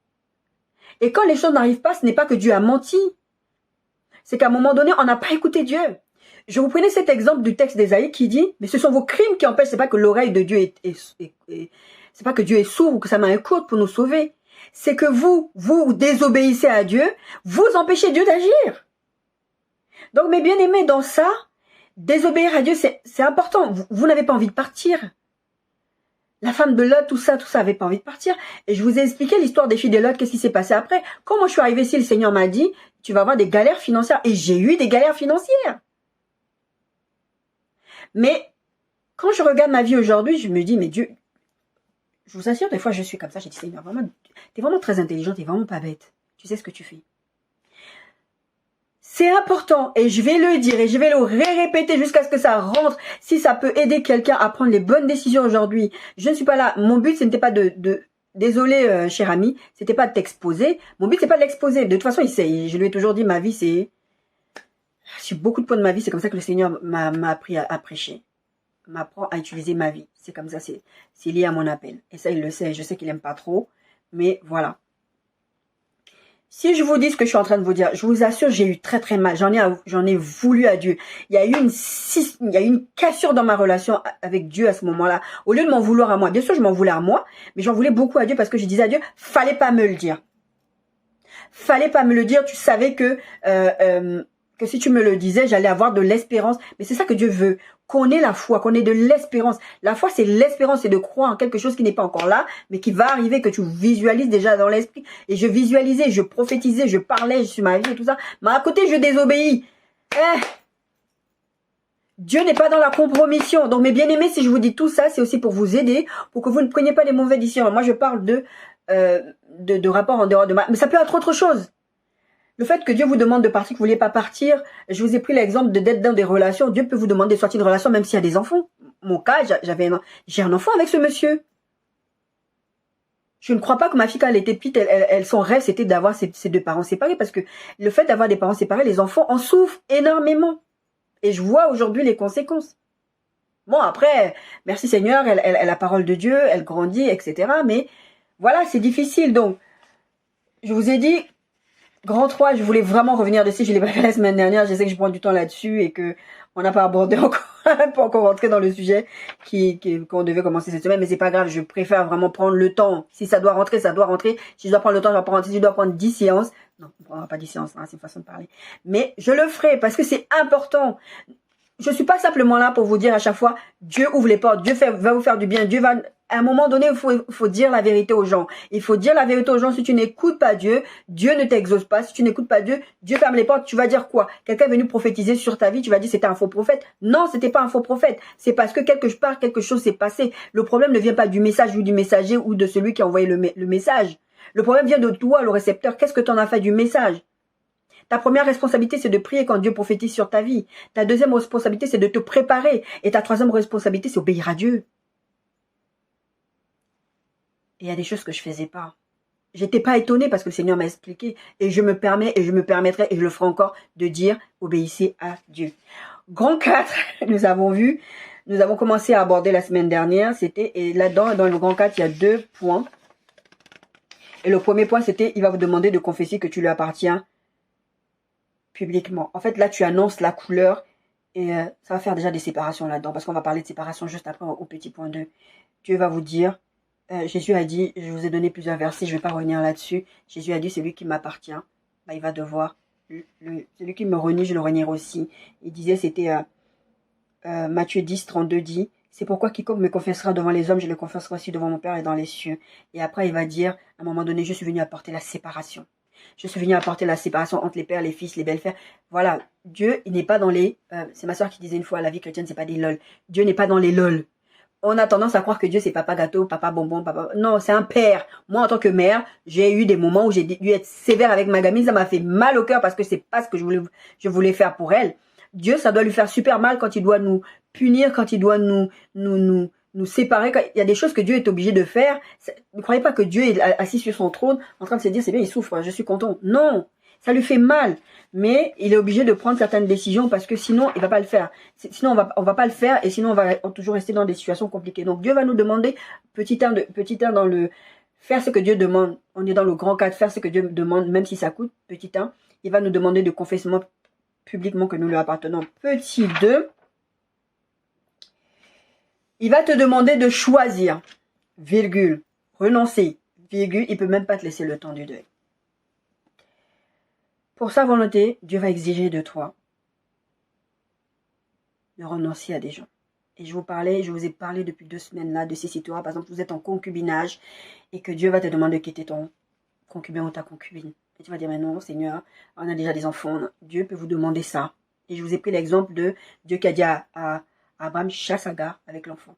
Et quand les choses n'arrivent pas, ce n'est pas que Dieu a menti. C'est qu'à un moment donné, on n'a pas écouté Dieu. Je vous prenais cet exemple du texte d'Ésaïe qui dit, mais ce sont vos crimes qui empêchent. C'est pas que l'oreille de Dieu c'est pas que Dieu est sourd ou que sa main est courte pour nous sauver. C'est que vous désobéissez à Dieu, vous empêchez Dieu d'agir. Donc, mes bien-aimés, dans ça, désobéir à Dieu, c'est important. Vous n'avez pas envie de partir. La femme de Lot, tout ça avait pas envie de partir. Et je vous ai expliqué l'histoire des filles de Lot, qu'est-ce qui s'est passé après. Quand moi je suis arrivée ici, le Seigneur m'a dit, tu vas avoir des galères financières. Et j'ai eu des galères financières. Mais, quand je regarde ma vie aujourd'hui, je me dis, mais Dieu, je vous assure, des fois je suis comme ça, j'ai dit, Seigneur, vraiment, t'es vraiment très intelligent, t'es vraiment pas bête. Tu sais ce que tu fais. C'est important et je vais le dire et je vais le répéter jusqu'à ce que ça rentre. Si ça peut aider quelqu'un à prendre les bonnes décisions aujourd'hui, je ne suis pas là. Mon but, ce n'était pas désolé, cher ami, c'était pas de t'exposer. Mon but, c'est pas de l'exposer. De toute façon, il sait. Je lui ai toujours dit, ma vie, c'est... Sur beaucoup de points de ma vie, c'est comme ça que le Seigneur m'a appris à prêcher. M'apprend à utiliser ma vie. C'est comme ça, c'est lié à mon appel. Et ça, il le sait. Je sais qu'il aime pas trop, mais voilà. Si je vous dis ce que je suis en train de vous dire, je vous assure, j'ai eu très très mal. J'en ai voulu à Dieu. Il y a eu une cassure dans ma relation avec Dieu à ce moment-là. Au lieu de m'en vouloir à moi, bien sûr, je m'en voulais à moi, mais j'en voulais beaucoup à Dieu parce que je disais à Dieu, fallait pas me le dire. Fallait pas me le dire. Tu savais que si tu me le disais, j'allais avoir de l'espérance. Mais c'est ça que Dieu veut. Qu'on ait la foi, qu'on ait de l'espérance. La foi, c'est l'espérance, c'est de croire en quelque chose qui n'est pas encore là, mais qui va arriver, que tu visualises déjà dans l'esprit. Et je visualisais, je prophétisais, je parlais sur ma vie et tout ça. Mais à côté, je désobéis. Dieu n'est pas dans la compromission. Donc, mes bien-aimés, si je vous dis tout ça, c'est aussi pour vous aider, pour que vous ne preniez pas les mauvaises décisions. Moi, je parle de rapports en dehors de ma... Mais ça peut être autre chose. Le fait que Dieu vous demande de partir, que vous ne vouliez pas partir, je vous ai pris l'exemple d'être dans des relations. Dieu peut vous demander de sortir de relation même s'il y a des enfants. Mon cas, j'ai un enfant avec ce monsieur. Je ne crois pas que ma fille, quand elle était petite, son rêve, c'était d'avoir ses deux parents séparés. Parce que le fait d'avoir des parents séparés, les enfants en souffrent énormément. Et je vois aujourd'hui les conséquences. Bon, après, merci Seigneur, elle a la parole de Dieu, elle grandit, etc. Mais voilà, c'est difficile. Donc, je vous ai dit... Grand 3, je voulais vraiment revenir dessus, je l'ai pas fait la semaine dernière, je sais que je prends du temps là-dessus et que on n'a pas abordé encore, pas encore rentré dans le sujet qu'on devait commencer cette semaine, mais c'est pas grave, je préfère vraiment prendre le temps. Si ça doit rentrer, ça doit rentrer. Si je dois prendre le temps, je vais prendre. Si je dois prendre 10 séances, non, on ne prendra pas 10 séances, hein, c'est une façon de parler. Mais je le ferai parce que c'est important. Je suis pas simplement là pour vous dire à chaque fois, Dieu ouvre les portes, Dieu va vous faire du bien, Dieu va... À un moment donné, il faut dire la vérité aux gens. Il faut dire la vérité aux gens. Si tu n'écoutes pas Dieu, Dieu ne t'exauce pas. Si tu n'écoutes pas Dieu, Dieu ferme les portes. Tu vas dire quoi? Quelqu'un est venu prophétiser sur ta vie, tu vas dire c'était un faux prophète. Non, c'était pas un faux prophète. C'est parce que quelque chose s'est passé. Le problème ne vient pas du message ou du messager ou de celui qui a envoyé le message. Le problème vient de toi, le récepteur. Qu'est-ce que tu en as fait du message? Ta première responsabilité, c'est de prier quand Dieu prophétise sur ta vie. Ta deuxième responsabilité, c'est de te préparer. Et ta troisième responsabilité, c'est obéir à Dieu. Et il y a des choses que je faisais pas. J'étais pas étonnée parce que le Seigneur m'a expliqué. Et je me permets, et je me permettrai, et je le ferai encore, de dire, obéissez à Dieu. Grand 4, nous avons commencé à aborder la semaine dernière, et là-dedans, dans le grand 4, il y a 2 points. Et le premier point, c'était, il va vous demander de confesser que tu lui appartiens publiquement. En fait, là, tu annonces la couleur, et ça va faire déjà des séparations là-dedans, parce qu'on va parler de séparation juste après au petit point 2. Dieu va vous dire, Jésus a dit, je vous ai donné plusieurs versets, je ne vais pas revenir là-dessus. Jésus a dit, c'est lui qui m'appartient. Bah, il va devoir, celui qui me renie, je le renierai aussi. Il disait, c'était Matthieu 10, 32 dit, c'est pourquoi quiconque me confessera devant les hommes, je le confesserai aussi devant mon Père et dans les cieux. Et après, il va dire, à un moment donné, je suis venu apporter la séparation. Je suis venu apporter la séparation entre les pères, les fils, les belles-frères. Voilà, Dieu, il n'est pas dans les... c'est ma soeur qui disait une fois, la vie chrétienne, c'est pas des lol. Dieu n'est pas dans les lol. On a tendance à croire que Dieu, c'est papa gâteau, papa bonbon, papa... Non, c'est un père. Moi, en tant que mère, j'ai eu des moments où j'ai dû être sévère avec ma gamine. Ça m'a fait mal au cœur parce que c'est pas ce que je voulais faire pour elle. Dieu, ça doit lui faire super mal quand il doit nous punir, quand il doit nous séparer. Quand il y a des choses que Dieu est obligé de faire. Ne croyez pas que Dieu est assis sur son trône en train de se dire, c'est bien, il souffre, je suis content. Non, ça lui fait mal. Mais il est obligé de prendre certaines décisions parce que sinon, il va pas le faire. Sinon, on va pas le faire et sinon, on va toujours rester dans des situations compliquées. Donc, Dieu va nous demander, petit 1 dans le faire ce que Dieu demande. On est dans le grand cadre, faire ce que Dieu demande, même si ça coûte, petit 1. Il va nous demander de confessement publiquement que nous lui appartenons. Petit 2, il va te demander de choisir, virgule, renoncer, virgule, il peut même pas te laisser le temps du deuil. Pour sa volonté, Dieu va exiger de toi de renoncer à des gens. Et je vous ai parlé depuis 2 semaines là de ces situations. Par exemple, vous êtes en concubinage et que Dieu va te demander de quitter ton concubin ou ta concubine. Et tu vas dire, mais non, Seigneur, on a déjà des enfants. Dieu peut vous demander ça. Et je vous ai pris l'exemple de Dieu qui a dit à Abraham, chasse Agar avec l'enfant.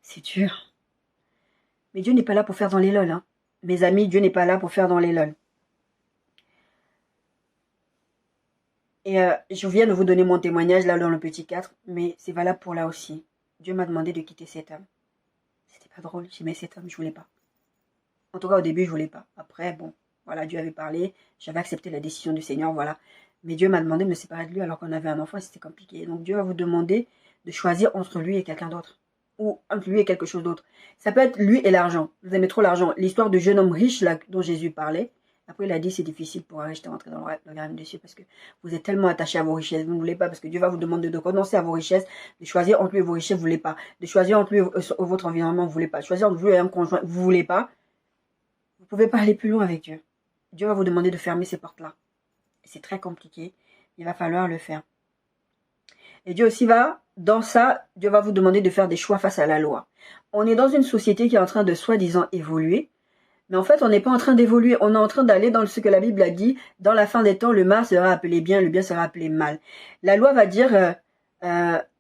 C'est dur. Mais Dieu n'est pas là pour faire dans les lol. Hein. Mes amis, Dieu n'est pas là pour faire dans les lol. Et je viens de vous donner mon témoignage là dans le petit 4, mais c'est valable pour là aussi. Dieu m'a demandé de quitter cet homme. C'était pas drôle, j'aimais cet homme, je voulais pas. En tout cas, au début, je voulais pas. Après, bon, voilà, Dieu avait parlé, j'avais accepté la décision du Seigneur, voilà. Mais Dieu m'a demandé de me séparer de lui alors qu'on avait un enfant et c'était compliqué. Donc Dieu va vous demander de choisir entre lui et quelqu'un d'autre. Ou entre lui et quelque chose d'autre. Ça peut être lui et l'argent. Vous aimez trop l'argent. L'histoire du jeune homme riche là dont Jésus parlait, Après, il a dit c'est difficile pour un riche de rentrer dans le royaume des cieux parce que vous êtes tellement attaché à vos richesses. Vous ne voulez pas parce que Dieu va vous demander de renoncer à vos richesses, de choisir entre lui et vos richesses, vous ne voulez pas. De choisir entre lui et votre environnement, vous ne voulez pas. De choisir entre lui et un conjoint, vous ne voulez pas. Vous ne pouvez pas aller plus loin avec Dieu. Dieu va vous demander de fermer ces portes-là. C'est très compliqué. Il va falloir le faire. Et Dieu aussi va, dans ça, Dieu va vous demander de faire des choix face à la loi. On est dans une société qui est en train de soi-disant évoluer. Mais en fait, on n'est pas en train d'évoluer. On est en train d'aller dans ce que la Bible a dit. Dans la fin des temps, le mal sera appelé bien, le bien sera appelé mal. La loi va dire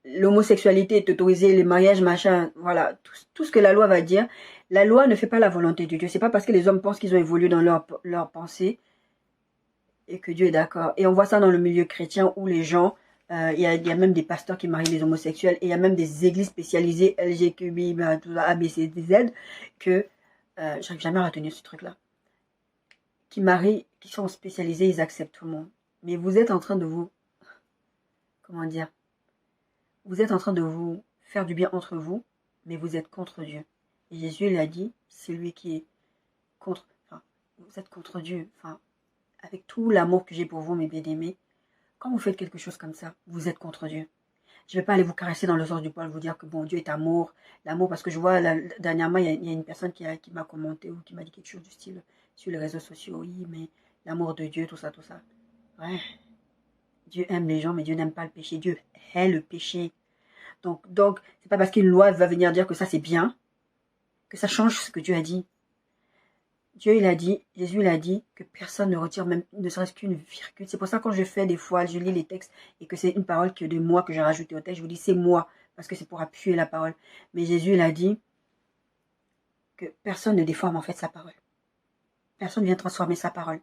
l'homosexualité est autorisée, les mariages, machin, voilà, tout ce que la loi va dire. La loi ne fait pas la volonté de Dieu. C'est pas parce que les hommes pensent qu'ils ont évolué dans leur pensée et que Dieu est d'accord. Et on voit ça dans le milieu chrétien où les gens, il y a même des pasteurs qui marient les homosexuels et il y a même des églises spécialisées LGQB, tout ça, A, B, C, D, Z, que j'arrive jamais à retenir ce truc-là, qui marient, qui sont spécialisés, ils acceptent tout le monde. Mais vous êtes en train de vous, comment dire, vous êtes en train de vous faire du bien entre vous, mais vous êtes contre Dieu. Et Jésus l'a dit, c'est lui qui est contre, enfin, vous êtes contre Dieu, enfin, avec tout l'amour que j'ai pour vous, mes bien-aimés, quand vous faites quelque chose comme ça, vous êtes contre Dieu. Je ne vais pas aller vous caresser dans le sens du poil, vous dire que bon, Dieu est amour, l'amour, parce que je vois, dernièrement, il y a une personne qui m'a commenté ou qui m'a dit quelque chose du style sur les réseaux sociaux, oui, mais l'amour de Dieu, tout ça, tout ça. Ouais, Dieu aime les gens, mais Dieu n'aime pas le péché. Dieu hait le péché. Donc c'est pas parce qu'une loi va venir dire que ça c'est bien, que ça change ce que Dieu a dit. Dieu, il a dit, Jésus, il a dit que personne ne retire même ne serait-ce qu'une virgule. C'est pour ça que quand je fais des fois, je lis les textes et que c'est une parole que de moi que j'ai rajoutée au texte, je vous dis c'est moi, parce que c'est pour appuyer la parole. Mais Jésus, il a dit que personne ne déforme en fait sa parole. Personne ne vient transformer sa parole.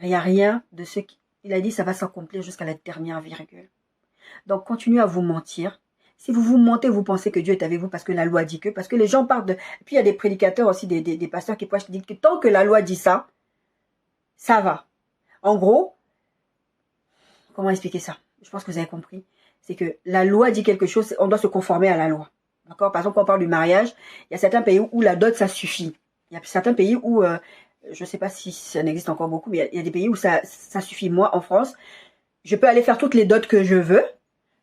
Il n'y a rien de ce qu'il a dit, ça va s'accomplir jusqu'à la dernière virgule. Donc, continuez à vous mentir. Si vous vous mentez, vous pensez que Dieu est avec vous parce que la loi dit que, parce que les gens parlent de... Et puis, il y a des prédicateurs aussi, des pasteurs qui prêchent, qui disent que tant que la loi dit ça, ça va. En gros, comment expliquer ça? Je pense que vous avez compris. C'est que la loi dit quelque chose, on doit se conformer à la loi. D'accord? Par exemple, quand on parle du mariage, il y a certains pays où la dot, ça suffit. Il y a certains pays où, je ne sais pas si ça n'existe encore beaucoup, mais il y a des pays où ça suffit. Moi, en France, je peux aller faire toutes les dots que je veux.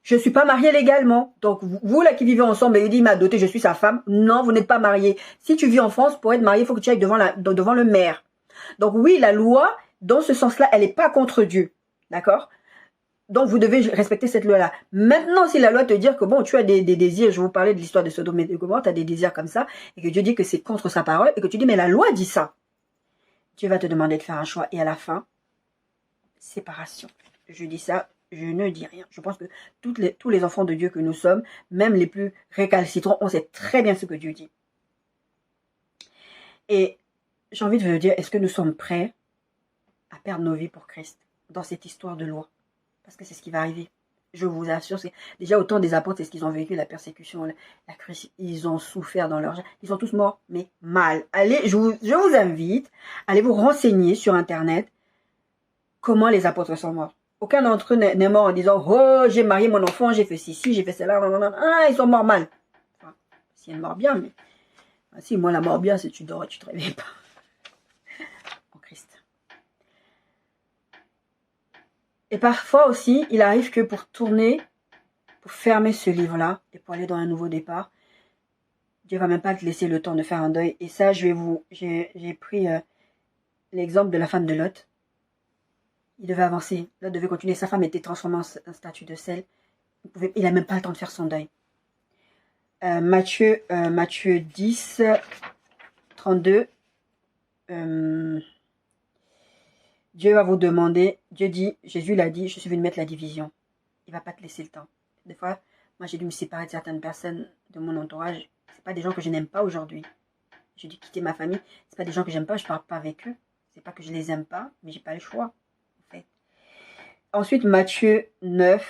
Je ne suis pas mariée légalement. Donc, vous là qui vivez ensemble, et il dit, il m'a doté, je suis sa femme. Non, vous n'êtes pas marié. Si tu vis en France, pour être marié, il faut que tu ailles devant le maire. Donc oui, la loi, dans ce sens-là, elle n'est pas contre Dieu. D'accord? Donc, vous devez respecter cette loi-là. Maintenant, si la loi te dit que, bon, tu as des désirs, je vous parlais de l'histoire de Sodome et de Gomorrhe, tu as des désirs comme ça, et que Dieu dit que c'est contre sa parole, et que tu dis, mais la loi dit ça. Dieu va te demander de faire un choix. Et à la fin, séparation. Je dis ça, je ne dis rien. Je pense que tous les enfants de Dieu que nous sommes, même les plus récalcitrants, on sait très bien ce que Dieu dit. Et j'ai envie de vous dire, est-ce que nous sommes prêts à perdre nos vies pour Christ dans cette histoire de loi? Parce que c'est ce qui va arriver. Je vous assure, déjà au temps des apôtres, c'est ce qu'ils ont vécu, la persécution, la crucifixion. Ils ont souffert dans leur... Ils sont tous morts, mais mal. Allez, je vous invite, allez vous renseigner sur Internet comment les apôtres sont morts. Aucun d'entre eux n'est mort en disant « Oh, j'ai marié mon enfant, j'ai fait ceci, j'ai fait cela. » Ah, ils sont morts mal. Enfin, si elle mort bien, mais... Si, moi, la mort bien, c'est tu dors et tu te réveilles pas. En Christ. Et parfois aussi, il arrive que pour tourner, pour fermer ce livre-là, et pour aller dans un nouveau départ, Dieu va même pas te laisser le temps de faire un deuil. Et ça, j'ai pris l'exemple de la femme de Lot. Il devait avancer, Lot devait continuer. Sa femme était transformée en statue de sel. Il n'a même pas le temps de faire son deuil. Matthieu 10, 32. Dieu va vous demander, Dieu dit, Jésus l'a dit, je suis venu mettre la division. Il ne va pas te laisser le temps. Des fois, moi j'ai dû me séparer de certaines personnes de mon entourage. Ce pas des gens que je n'aime pas aujourd'hui. J'ai dû quitter ma famille. Ce pas des gens que j'aime pas, je ne parle pas avec eux. C'est pas que je les aime pas, mais j'ai pas le choix. En fait. Ensuite, Matthieu 19,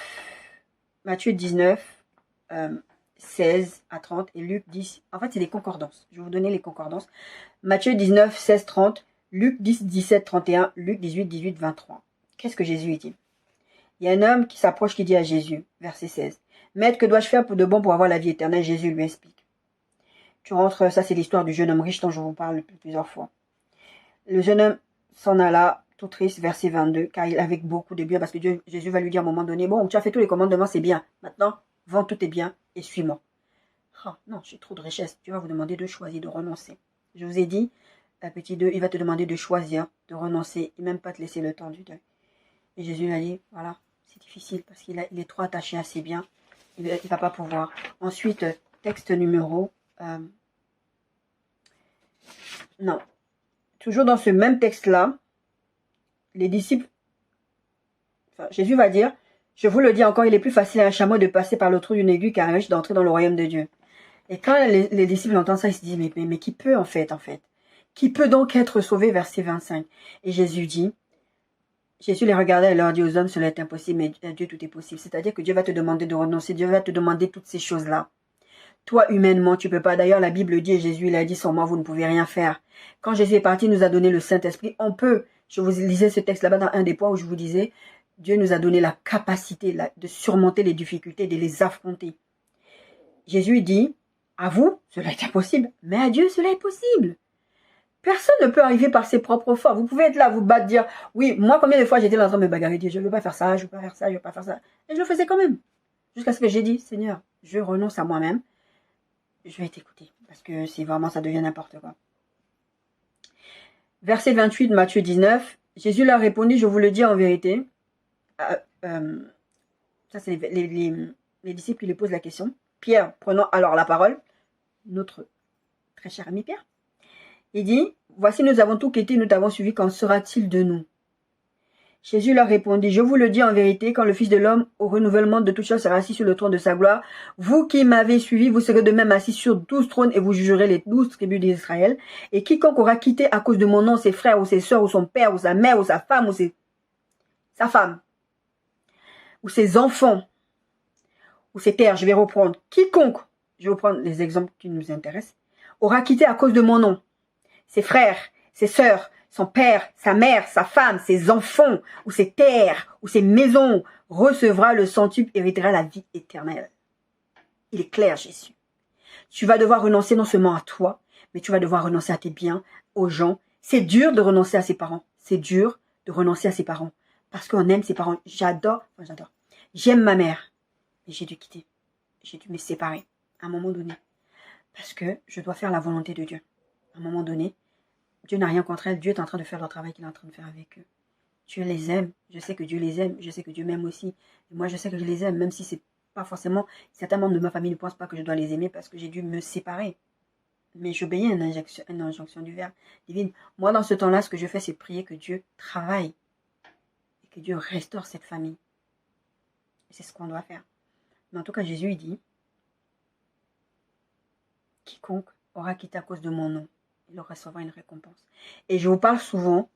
16 à 30 et Luc 10. En fait, c'est des concordances. Je vais vous donner les concordances. Matthieu 19, 16, 30. Luc 10, 17, 31, Luc 18, 18, 23. Qu'est-ce que Jésus dit? Il y a un homme qui s'approche qui dit à Jésus, verset 16, « Maître, que dois-je faire de bon pour avoir la vie éternelle ?» Jésus lui explique. Tu rentres, ça c'est l'histoire du jeune homme riche dont je vous parle plusieurs fois. Le jeune homme s'en alla tout triste, verset 22, car il avait beaucoup de biens, parce que Jésus va lui dire à un moment donné, bon, tu as fait tous les commandements, c'est bien. Maintenant, vends tous tes biens et suis-moi. Oh, non, j'ai trop de richesse. Dieu va vous demander de choisir, de renoncer. Je vous ai dit, petit 2, il va te demander de choisir, de renoncer, et même pas te laisser le temps du deuil. Et Jésus lui a dit, voilà, c'est difficile, parce qu'il est trop attaché à ses biens. Il ne va pas pouvoir. Ensuite, texte numéro... non. Toujours dans ce même texte-là, les disciples... Enfin, Jésus va dire, je vous le dis encore, il est plus facile à un chameau de passer par le trou d'une aiguille qu'à un riche d'entrer dans le royaume de Dieu. Et quand les disciples entendent ça, ils se disent, mais qui peut en fait qui peut donc être sauvé, verset 25. Et Jésus les regardait et leur dit, aux hommes cela est impossible, mais à Dieu tout est possible. C'est-à-dire que Dieu va te demander de renoncer, Dieu va te demander toutes ces choses-là. Toi, humainement, tu peux pas. D'ailleurs, la Bible dit, et Jésus il a dit, sans moi, vous ne pouvez rien faire. Quand Jésus est parti, il nous a donné le Saint-Esprit. On peut, je vous lisais ce texte là-bas dans un des points où je vous disais, Dieu nous a donné la capacité de surmonter les difficultés, de les affronter. Jésus dit, à vous, cela est impossible, mais à Dieu, cela est possible. Personne ne peut arriver par ses propres forces. Vous pouvez être là, vous battre, dire, oui, moi, combien de fois j'étais là en train de me bagarrer, dire, je ne veux pas faire ça, je ne veux pas faire ça, je ne veux pas faire ça. Et je le faisais quand même. Jusqu'à ce que j'ai dit, Seigneur, je renonce à moi-même. Je vais t'écouter, parce que si vraiment ça devient n'importe quoi. Verset 28, Matthieu 19, Jésus leur répondit, je vous le dis en vérité. Ça, c'est les disciples qui lui posent la question. Pierre, prenant alors la parole, notre très cher ami Pierre, il dit, voici nous avons tout quitté, nous t'avons suivi, qu'en sera-t-il de nous? Jésus leur répondit, je vous le dis en vérité, quand le Fils de l'homme, au renouvellement de toutes choses, sera assis sur le trône de sa gloire, vous qui m'avez suivi, vous serez de même assis sur 12 trônes et vous jugerez les 12 tribus d'Israël. Et quiconque aura quitté à cause de mon nom ses frères ou ses sœurs ou son père ou sa mère ou sa femme ou sa femme ou ses enfants ou ses terres, je vais reprendre, quiconque, je vais reprendre les exemples qui nous intéressent, aura quitté à cause de mon nom ses frères, ses sœurs, son père, sa mère, sa femme, ses enfants, ou ses terres, ou ses maisons, recevra le centuple, héritera la vie éternelle. Il est clair, Jésus. Tu vas devoir renoncer non seulement à toi, mais tu vas devoir renoncer à tes biens, aux gens. C'est dur de renoncer à ses parents. C'est dur de renoncer à ses parents. Parce qu'on aime ses parents. J'adore. J'aime ma mère. Mais j'ai dû quitter. J'ai dû me séparer à un moment donné. Parce que je dois faire la volonté de Dieu. À un moment donné, Dieu n'a rien contre elle. Dieu est en train de faire le travail qu'il est en train de faire avec eux. Dieu les aime. Je sais que Dieu les aime. Je sais que Dieu m'aime aussi. Et moi, je sais que je les aime. Même si c'est pas forcément... Certains membres de ma famille ne pensent pas que je dois les aimer parce que j'ai dû me séparer. Mais j'obéis à une injonction du Verbe divine. Moi, dans ce temps-là, ce que je fais, c'est prier que Dieu travaille. Et que Dieu restaure cette famille. Et c'est ce qu'on doit faire. Mais en tout cas, Jésus, il dit... Quiconque aura quitté à cause de mon nom, il recevra une récompense. Et je vous parle souvent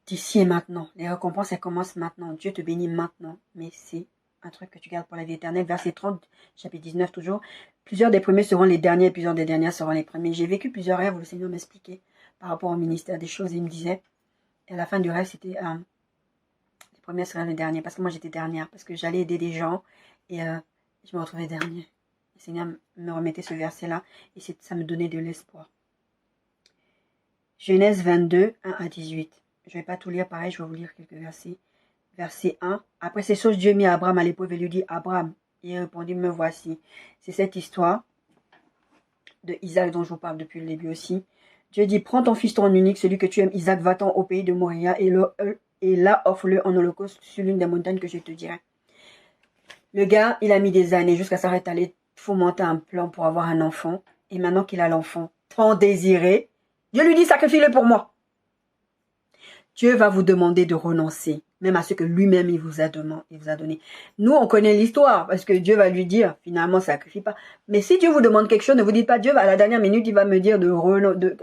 d'ici et maintenant. Les récompenses, elles commencent maintenant. Dieu te bénit maintenant. Mais c'est un truc que tu gardes pour la vie éternelle. Verset 30, chapitre 19 toujours. Plusieurs des premiers seront les derniers, plusieurs des dernières seront les premiers. J'ai vécu plusieurs rêves où le Seigneur m'expliquait par rapport au ministère des choses. Il me disait, et à la fin du rêve, c'était les premiers seraient les derniers. Parce que moi, j'étais dernière. Parce que j'allais aider des gens et je me retrouvais dernière. Le Seigneur me remettait ce verset-là et ça me donnait de l'espoir. Genèse 22, 1 à 18. Je ne vais pas tout lire pareil, je vais vous lire quelques versets. Verset 1. Après ces choses, Dieu mit Abraham à l'épreuve et lui dit, Abraham. Il répondit, me voici. C'est cette histoire de Isaac dont je vous parle depuis le début aussi. Dieu dit, prends ton fils, ton unique, celui que tu aimes, Isaac, va-t'en au pays de Moria et là offre-le en holocauste sur l'une des montagnes que je te dirai. Le gars, il a mis des années jusqu'à s'arrêter à fomenter un plan pour avoir un enfant. Et maintenant qu'il a l'enfant tant désiré, Dieu lui dit, sacrifie-le pour moi. Dieu va vous demander de renoncer, même à ce que lui-même il vous a donné. Nous, on connaît l'histoire, parce que Dieu va lui dire, finalement, sacrifie pas. Mais si Dieu vous demande quelque chose, ne vous dites pas, Dieu, à la dernière minute, il va me dire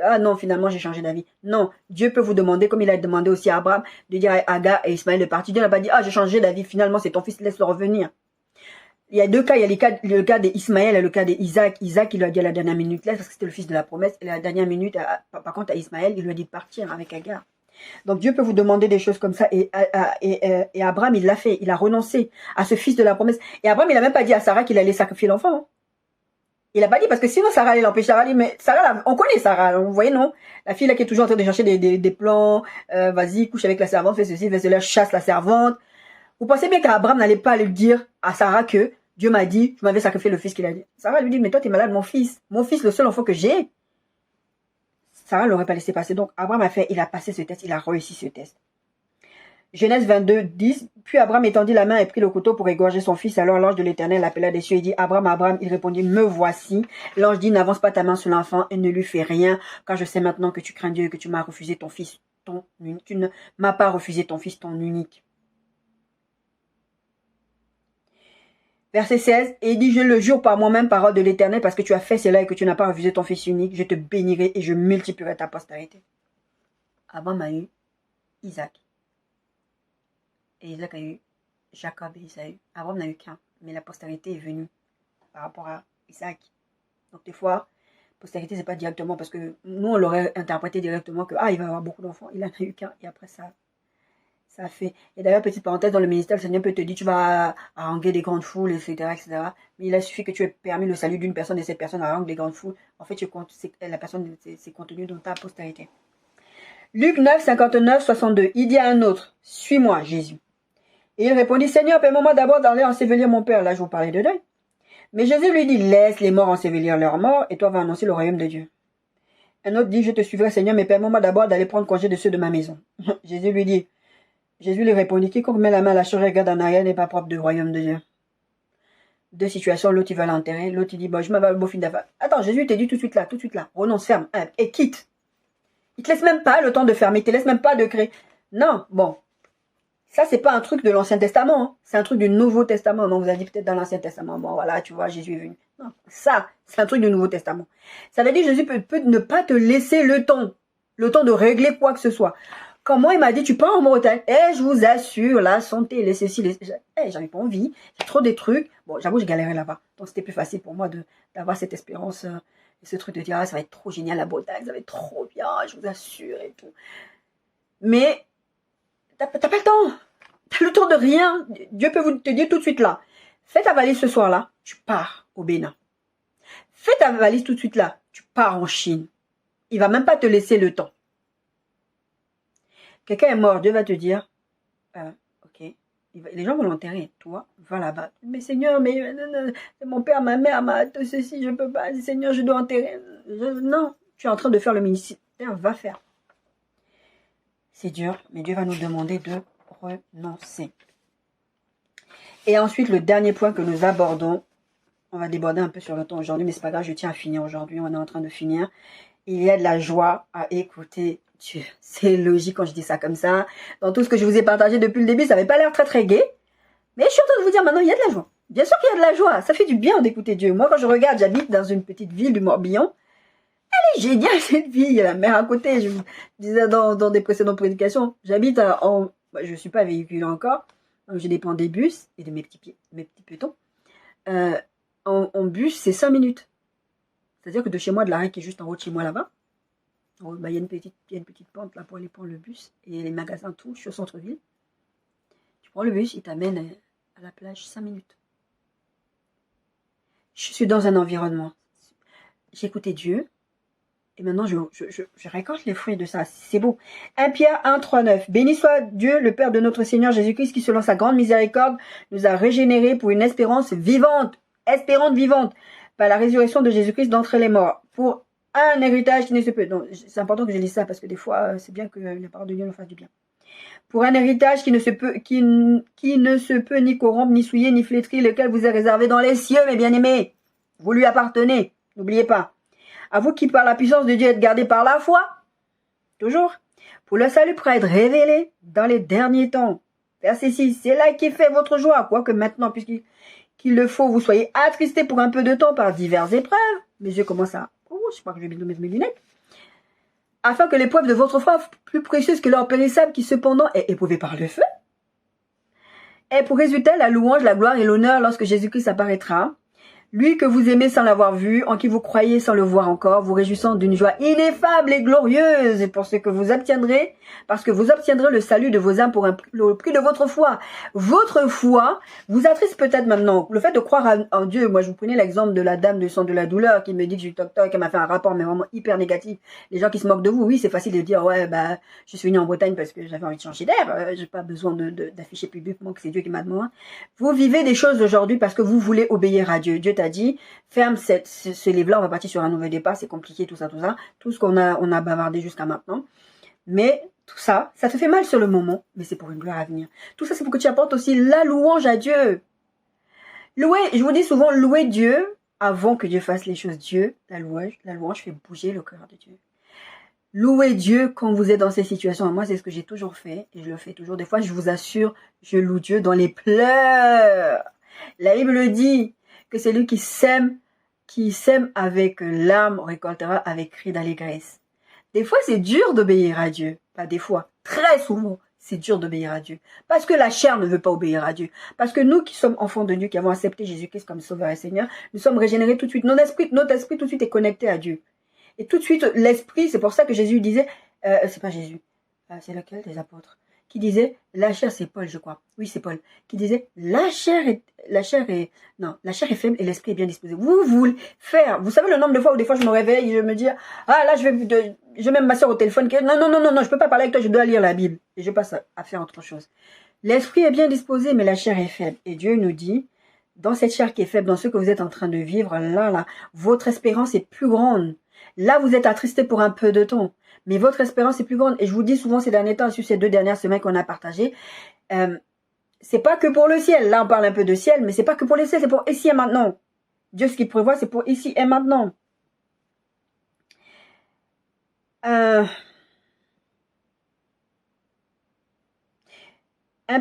ah non, finalement, j'ai changé d'avis. Non, Dieu peut vous demander, comme il a demandé aussi à Abraham, de dire à Agar et Ismaël de partir. Dieu n'a pas dit, ah, j'ai changé d'avis, finalement, c'est ton fils, laisse-le revenir. Il y a deux cas, il y a le cas d'Ismaël et le cas d'Isaac. Isaac, il lui a dit à la dernière minute, là, parce que c'était le fils de la promesse. Et à la dernière minute, par contre, à Ismaël, il lui a dit de partir avec Agar. Donc Dieu peut vous demander des choses comme ça. Et Abraham, il l'a fait. Il a renoncé à ce fils de la promesse. Et Abraham, il n'a même pas dit à Sarah qu'il allait sacrifier l'enfant. Il n'a pas dit, parce que sinon Sarah allait l'empêcher. Sarah dit, mais Sarah, on connaît Sarah, vous voyez, non? La fille là qui est toujours en train de chercher des plans, vas-y, couche avec la servante, fais ceci, fais cela, chasse la servante. Vous pensez bien qu'Abraham n'allait pas lui dire à Sarah que Dieu m'a dit, je m'avais sacrifié le fils qu'il a dit. Sarah lui dit, mais toi t'es malade, mon fils, le seul enfant que j'ai. Sarah l'aurait pas laissé passer. Donc Abraham il a passé ce test, il a réussi ce test. Genèse 22, 10. Puis Abraham étendit la main et prit le couteau pour égorger son fils. Alors l'ange de l'Éternel l'appela des cieux et dit, Abraham, Abraham. Il répondit, me voici. L'ange dit, n'avance pas ta main sur l'enfant et ne lui fais rien, car je sais maintenant que tu crains Dieu et que tu m'as refusé ton fils, tu ne m'as pas refusé ton fils, ton unique. Verset 16, et il dit, je le jure par moi-même, parole de l'Éternel, parce que tu as fait cela et que tu n'as pas refusé ton fils unique, je te bénirai et je multiplierai ta postérité. Abraham a eu Isaac. Et Isaac a eu Jacob et Isaïe. Abraham n'a eu qu'un, mais la postérité est venue par rapport à Isaac. Donc des fois, postérité, c'est pas directement, parce que nous, on l'aurait interprété directement que, il va avoir beaucoup d'enfants, il en a eu qu'un, et après ça a fait. Et d'ailleurs, petite parenthèse, dans le ministère, le Seigneur peut te dire, tu vas haranguer des grandes foules, etc., etc. Mais il a suffi que tu aies permis le salut d'une personne et cette personne harangue des grandes foules. En fait, la personne, c'est contenu dans ta postérité. Luc 9, 59, 62. Il dit à un autre, suis-moi, Jésus. Et il répondit, Seigneur, permets-moi d'abord d'aller ensevelir mon père. Là, je vous parlais de deuil. Mais Jésus lui dit, laisse les morts ensevelir leurs morts, et toi vas annoncer le royaume de Dieu. Un autre dit, je te suivrai, Seigneur, mais permets-moi d'abord d'aller prendre congé de ceux de ma maison. Jésus lui répondit, quiconque met la main à la charge et regarde en arrière n'est pas propre du royaume de Dieu. Deux situations, l'autre il va l'enterrer, l'autre il dit, bon, je m'en vais au beau film d'affaires. Attends, Jésus te dit tout de suite là, renonce, ferme, et quitte. Il te laisse même pas le temps de fermer, il te laisse même pas de créer. Non, bon. Ça, c'est pas un truc de l'Ancien Testament, hein. C'est un truc du Nouveau Testament. On vous a dit peut-être dans l'Ancien Testament, bon voilà, tu vois, Jésus est venu. Non, ça, c'est un truc du Nouveau Testament. Ça veut dire que Jésus peut ne pas te laisser le temps de régler quoi que ce soit. Quand moi, il m'a dit, tu pars en Bretagne, je vous assure, la santé, les ceci, j'avais pas envie, j'ai trop des trucs. Bon, j'avoue, je galérais là-bas. Donc, c'était plus facile pour moi d'avoir cette espérance, et ce truc de dire, ça va être trop génial la Bretagne, ça va être trop bien, je vous assure et tout. Mais, t'as pas le temps. T'as le temps de rien. Dieu peut te dire tout de suite là. Fais ta valise ce soir-là, tu pars au Bénin. Fais ta valise tout de suite là, tu pars en Chine. Il va même pas te laisser le temps. Quelqu'un est mort, Dieu va te dire, ok, les gens vont l'enterrer. Toi, va là-bas. Mais Seigneur, mais mon père, ma mère m'a ceci, je peux pas. Seigneur, je dois enterrer. Non, tu es en train de faire le ministère, va faire. C'est dur, mais Dieu va nous demander de renoncer. Et ensuite, le dernier point que nous abordons, on va déborder un peu sur le temps aujourd'hui, mais c'est pas grave, je tiens à finir aujourd'hui, on est en train de finir. Il y a de la joie à écouter Dieu. C'est logique quand je dis ça comme ça. Dans tout ce que je vous ai partagé depuis le début, ça n'avait pas l'air très très gai. Mais je suis en train de vous dire maintenant, il y a de la joie. Bien sûr qu'il y a de la joie, ça fait du bien d'écouter Dieu. Moi, quand je regarde, j'habite dans une petite ville du Morbihan. Elle est géniale cette ville, il y a la mer à côté. Je vous disais dans des précédentes prédications, j'habite je ne suis pas véhiculée encore, je dépends des bus et de mes petits piétons. En bus, c'est 5 minutes. C'est-à-dire que de chez moi, de l'arrêt qui est juste en haut de chez moi là-bas, il y a une petite pente là pour aller prendre le bus et les magasins, tout, je suis au centre-ville. Tu prends le bus, il t'amène à la plage 5 minutes. Je suis dans un environnement. J'ai écouté Dieu. Et maintenant, je récolte les fruits de ça. C'est beau. 1 Pierre 1, 3, 9. Béni soit Dieu, le Père de notre Seigneur Jésus-Christ, qui, selon sa grande miséricorde, nous a régénérés pour une espérance vivante, par la résurrection de Jésus-Christ d'entre les morts, pour un héritage qui ne se peut. Donc, c'est important que je lise ça, parce que des fois, c'est bien que la parole de Dieu nous fasse du bien. Pour un héritage qui ne se peut ni corrompre, ni souiller, ni flétrir, lequel vous est réservé dans les cieux, mes bien-aimés. Vous lui appartenez. N'oubliez pas. À vous qui, par la puissance de Dieu, êtes gardés par la foi, toujours, pour le salut prêt à être révélé dans les derniers temps. Verset 6, c'est là qu'est fait votre joie, quoique maintenant, puisqu'il le faut, vous soyez attristés pour un peu de temps par diverses épreuves. Mes yeux commencent à... je crois que je vais bientôt mettre mes lunettes. Afin que l'épreuve de votre foi, plus précieuse que l'or périssable, qui cependant est éprouvée par le feu, ait pour résultat la louange, la gloire et l'honneur lorsque Jésus-Christ apparaîtra. Lui que vous aimez sans l'avoir vu, en qui vous croyez sans le voir encore, vous réjouissant d'une joie ineffable et glorieuse, et pour ce que vous obtiendrez, parce que vous obtiendrez le salut de vos âmes pour le prix de votre foi. Votre foi vous attriste peut-être maintenant. Le fait de croire en Dieu, moi je vous prenais l'exemple de la dame du sang de la douleur qui me dit que je suis toc-toc, qui m'a fait un rapport mais vraiment hyper négatif. Les gens qui se moquent de vous, oui c'est facile de dire ouais bah je suis venu en Bretagne parce que j'avais envie de changer d'air, j'ai pas besoin d'afficher publiquement que c'est Dieu qui m'a demandé. Vous vivez des choses aujourd'hui parce que vous voulez obéir à Dieu. Dieu t'a dit, ferme ce livre-là, on va partir sur un nouvel départ, c'est compliqué, tout ça. Tout ce qu'on a bavardé jusqu'à maintenant. Mais tout ça, ça te fait mal sur le moment, mais c'est pour une gloire à venir. Tout ça, c'est pour que tu apportes aussi la louange à Dieu. Louer, je vous dis souvent, louer Dieu avant que Dieu fasse les choses. Dieu, la louange fait bouger le cœur de Dieu. Louez Dieu quand vous êtes dans ces situations. Moi, c'est ce que j'ai toujours fait et je le fais toujours. Des fois, je vous assure, je loue Dieu dans les pleurs. La Bible dit que celui qui sème avec larmes récoltera avec cri d'allégresse. Des fois, c'est dur d'obéir à Dieu. Pas des fois, très souvent, c'est dur d'obéir à Dieu. Parce que la chair ne veut pas obéir à Dieu. Parce que nous qui sommes enfants de Dieu, qui avons accepté Jésus-Christ comme Sauveur et Seigneur, nous sommes régénérés tout de suite. Notre esprit tout de suite est connecté à Dieu. Et tout de suite, l'esprit, c'est pour ça que Jésus disait, c'est pas Jésus, c'est lequel des apôtres, qui disait, la chair, c'est Paul, je crois. Oui, c'est Paul, qui disait, la chair est faible et l'esprit est bien disposé. Vous voulez faire, vous savez le nombre de fois où des fois je me réveille et je me dis, ah là, je vais même m'asseoir au téléphone, non, je peux pas parler avec toi, je dois lire la Bible. Et je passe à faire autre chose. L'esprit est bien disposé, mais la chair est faible. Et Dieu nous dit, dans cette chair qui est faible, dans ce que vous êtes en train de vivre, là, votre espérance est plus grande. Là, vous êtes attristé pour un peu de temps, mais votre espérance est plus grande. Et je vous dis souvent ces derniers temps, sur ces 2 dernières semaines qu'on a partagées, c'est pas que pour le ciel. Là, on parle un peu de ciel, mais c'est pas que pour le ciel, c'est pour ici et maintenant. Dieu, ce qu'il prévoit, c'est pour ici et maintenant. 1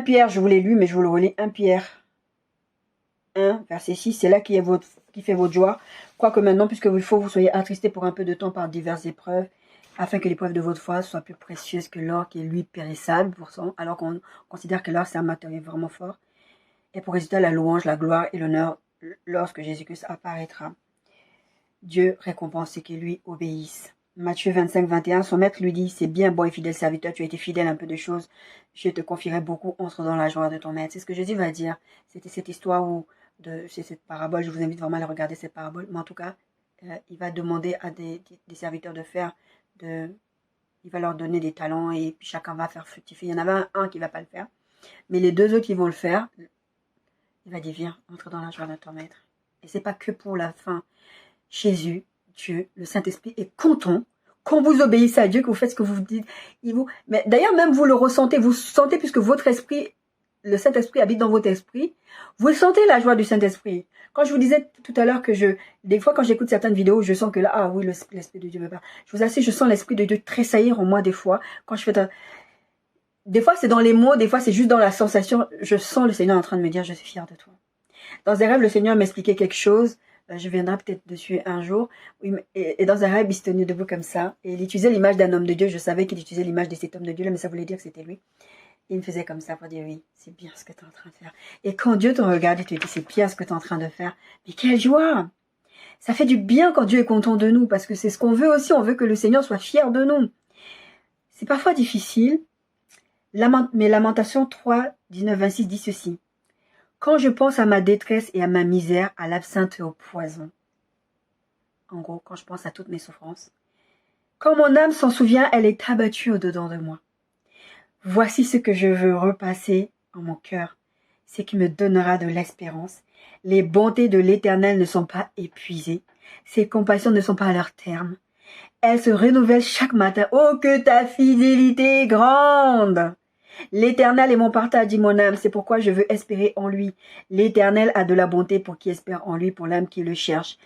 Pierre, je vous l'ai lu, mais je vous le relis. 1 Pierre 1, verset 6, c'est là qui fait votre joie. Quoique maintenant, puisque il faut que vous soyez attristés pour un peu de temps par diverses épreuves, afin que l'épreuve de votre foi soit plus précieuse que l'or qui est lui périssable, alors qu'on considère que l'or c'est un matériel vraiment fort, et pour résultat la louange, la gloire et l'honneur lorsque Jésus-Christ apparaîtra. Dieu récompense ceux qui lui obéissent. Matthieu 25, 21, son maître lui dit, c'est bien, bon et fidèle serviteur, tu as été fidèle à un peu de choses, je te confierai beaucoup, entre dans la joie de ton maître. C'est ce que Jésus va dire. C'était cette histoire c'est cette parabole, je vous invite vraiment à regarder cette parabole, mais en tout cas, il va demander à des serviteurs de faire, il va leur donner des talents et puis chacun va faire fructifier. Il y en avait un qui va pas le faire, mais les 2 autres qui vont le faire, il va dire, viens, entre dans la joie de ton maître. Et c'est pas que pour la fin. Jésus, Dieu, le Saint-Esprit est content quand vous obéissez à Dieu, que vous faites ce que vous dites. Mais d'ailleurs, même vous le ressentez, vous sentez puisque votre esprit, le Saint-Esprit habite dans votre esprit, vous sentez la joie du Saint-Esprit. Quand je vous disais tout à l'heure que des fois quand j'écoute certaines vidéos, je sens que là, ah oui, l'Esprit de Dieu me parle. Je vous assure, je sens l'Esprit de Dieu tressaillir en moi des fois. Quand je fais des fois c'est dans les mots, des fois c'est juste dans la sensation. Je sens le Seigneur en train de me dire, je suis fier de toi. Dans un rêve, le Seigneur m'expliquait quelque chose. Je viendrai peut-être dessus un jour. Et dans un rêve, il se tenait debout comme ça. Et il utilisait l'image d'un homme de Dieu. Je savais qu'il utilisait l'image de cet homme de Dieu là, mais ça voulait dire que c'était lui. Il me faisait comme ça pour dire, oui, c'est bien ce que tu es en train de faire. Et quand Dieu te regarde, il te dit, c'est bien ce que tu es en train de faire. Mais quelle joie! Ça fait du bien quand Dieu est content de nous, parce que c'est ce qu'on veut aussi. On veut que le Seigneur soit fier de nous. C'est parfois difficile. Mais Lamentation 3, 19, 26 dit ceci. Quand je pense à ma détresse et à ma misère, à l'absinthe et au poison. En gros, quand je pense à toutes mes souffrances. Quand mon âme s'en souvient, elle est abattue au-dedans de moi. Voici ce que je veux repasser en mon cœur, ce qui me donnera de l'espérance. Les bontés de l'Éternel ne sont pas épuisées, ses compassions ne sont pas à leur terme. Elles se renouvellent chaque matin. Oh, que ta fidélité est grande! L'Éternel est mon partage, dit mon âme, c'est pourquoi je veux espérer en lui. L'Éternel a de la bonté pour qui espère en lui, pour l'âme qui le cherche.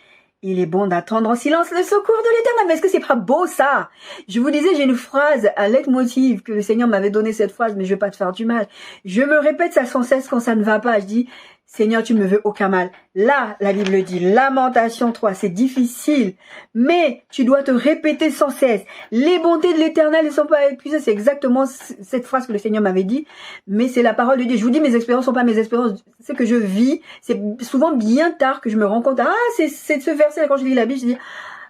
Il est bon d'attendre en silence le secours de l'Éternel. Mais est-ce que c'est pas beau ça? Je vous disais, j'ai une phrase, un leitmotiv, que le Seigneur m'avait donné cette phrase, mais je vais pas te faire du mal. Je me répète ça sans cesse quand ça ne va pas. Je dis, Seigneur, tu me veux aucun mal. Là, la Bible dit, Lamentation 3, c'est difficile, mais tu dois te répéter sans cesse. Les bontés de l'Éternel ne sont pas épuisées. C'est exactement cette phrase que le Seigneur m'avait dit, mais c'est la parole de Dieu. Je vous dis, mes expériences ne sont pas mes expériences. Ce que je vis, c'est souvent bien tard que je me rends compte. Ah, c'est ce verset, quand je lis la Bible, je dis,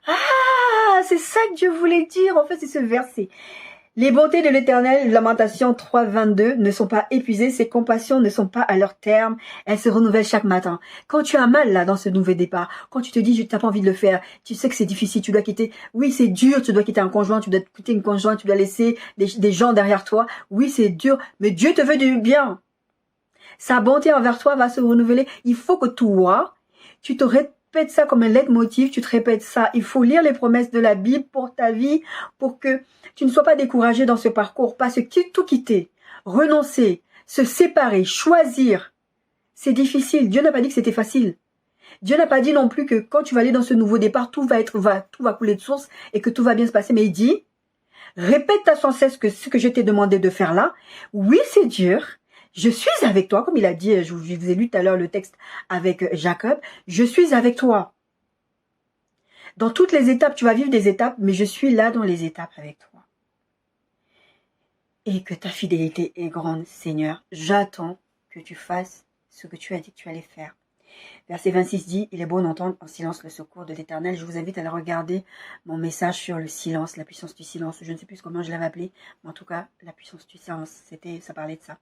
ah, c'est ça que Dieu voulait dire. En fait, c'est ce verset. Les bontés de l'Éternel, Lamentation 3, 22, ne sont pas épuisées, ses compassions ne sont pas à leur terme, elles se renouvellent chaque matin. Quand tu as mal là dans ce nouveau départ, quand tu te dis tu n'as pas envie de le faire, tu sais que c'est difficile, tu dois quitter, oui c'est dur, tu dois quitter un conjoint, tu dois quitter une conjointe, tu dois laisser des gens derrière toi, oui c'est dur, mais Dieu te veut du bien. Sa bonté envers toi va se renouveler. Il faut que toi, tu te répètes ça comme un leitmotiv, tu te répètes ça. Il faut lire les promesses de la Bible pour ta vie, pour que tu ne sois pas découragé dans ce parcours. Parce que tout quitter, renoncer, se séparer, choisir, c'est difficile. Dieu n'a pas dit que c'était facile. Dieu n'a pas dit non plus que quand tu vas aller dans ce nouveau départ, tout va couler de source et que tout va bien se passer. Mais il dit, répète sans cesse que ce que je t'ai demandé de faire là, oui c'est dur, je suis avec toi, comme il a dit, je vous ai lu tout à l'heure le texte avec Jacob, je suis avec toi. Dans toutes les étapes, tu vas vivre des étapes, mais je suis là dans les étapes avec toi. Et que ta fidélité est grande, Seigneur. J'attends que tu fasses ce que tu as dit que tu allais faire. Verset 26 dit, il est bon d'entendre en silence le secours de l'Éternel. Je vous invite à aller regarder mon message sur le silence, la puissance du silence. Je ne sais plus comment je l'avais appelé, mais en tout cas, la puissance du silence, ça parlait de ça.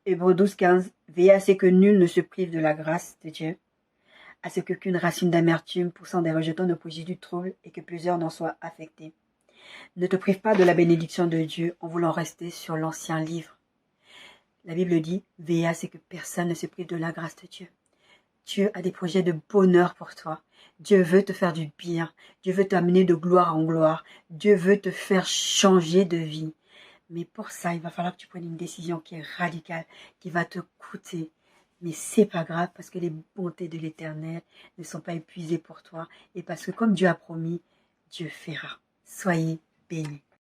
Hébreux 12, 15, veillez à ce que nul ne se prive de la grâce de Dieu, à ce qu'aucune racine d'amertume poussant des rejetons ne produise du trouble et que plusieurs n'en soient affectés. Ne te prive pas de la bénédiction de Dieu en voulant rester sur l'ancien livre. La Bible dit, veillez à ce que personne ne se prive de la grâce de Dieu. Dieu a des projets de bonheur pour toi. Dieu veut te faire du bien. Dieu veut t'amener de gloire en gloire. Dieu veut te faire changer de vie. Mais pour ça, il va falloir que tu prennes une décision qui est radicale, qui va te coûter. Mais c'est pas grave parce que les bontés de l'Éternel ne sont pas épuisées pour toi. Et parce que comme Dieu a promis, Dieu fera. Soyez bénis.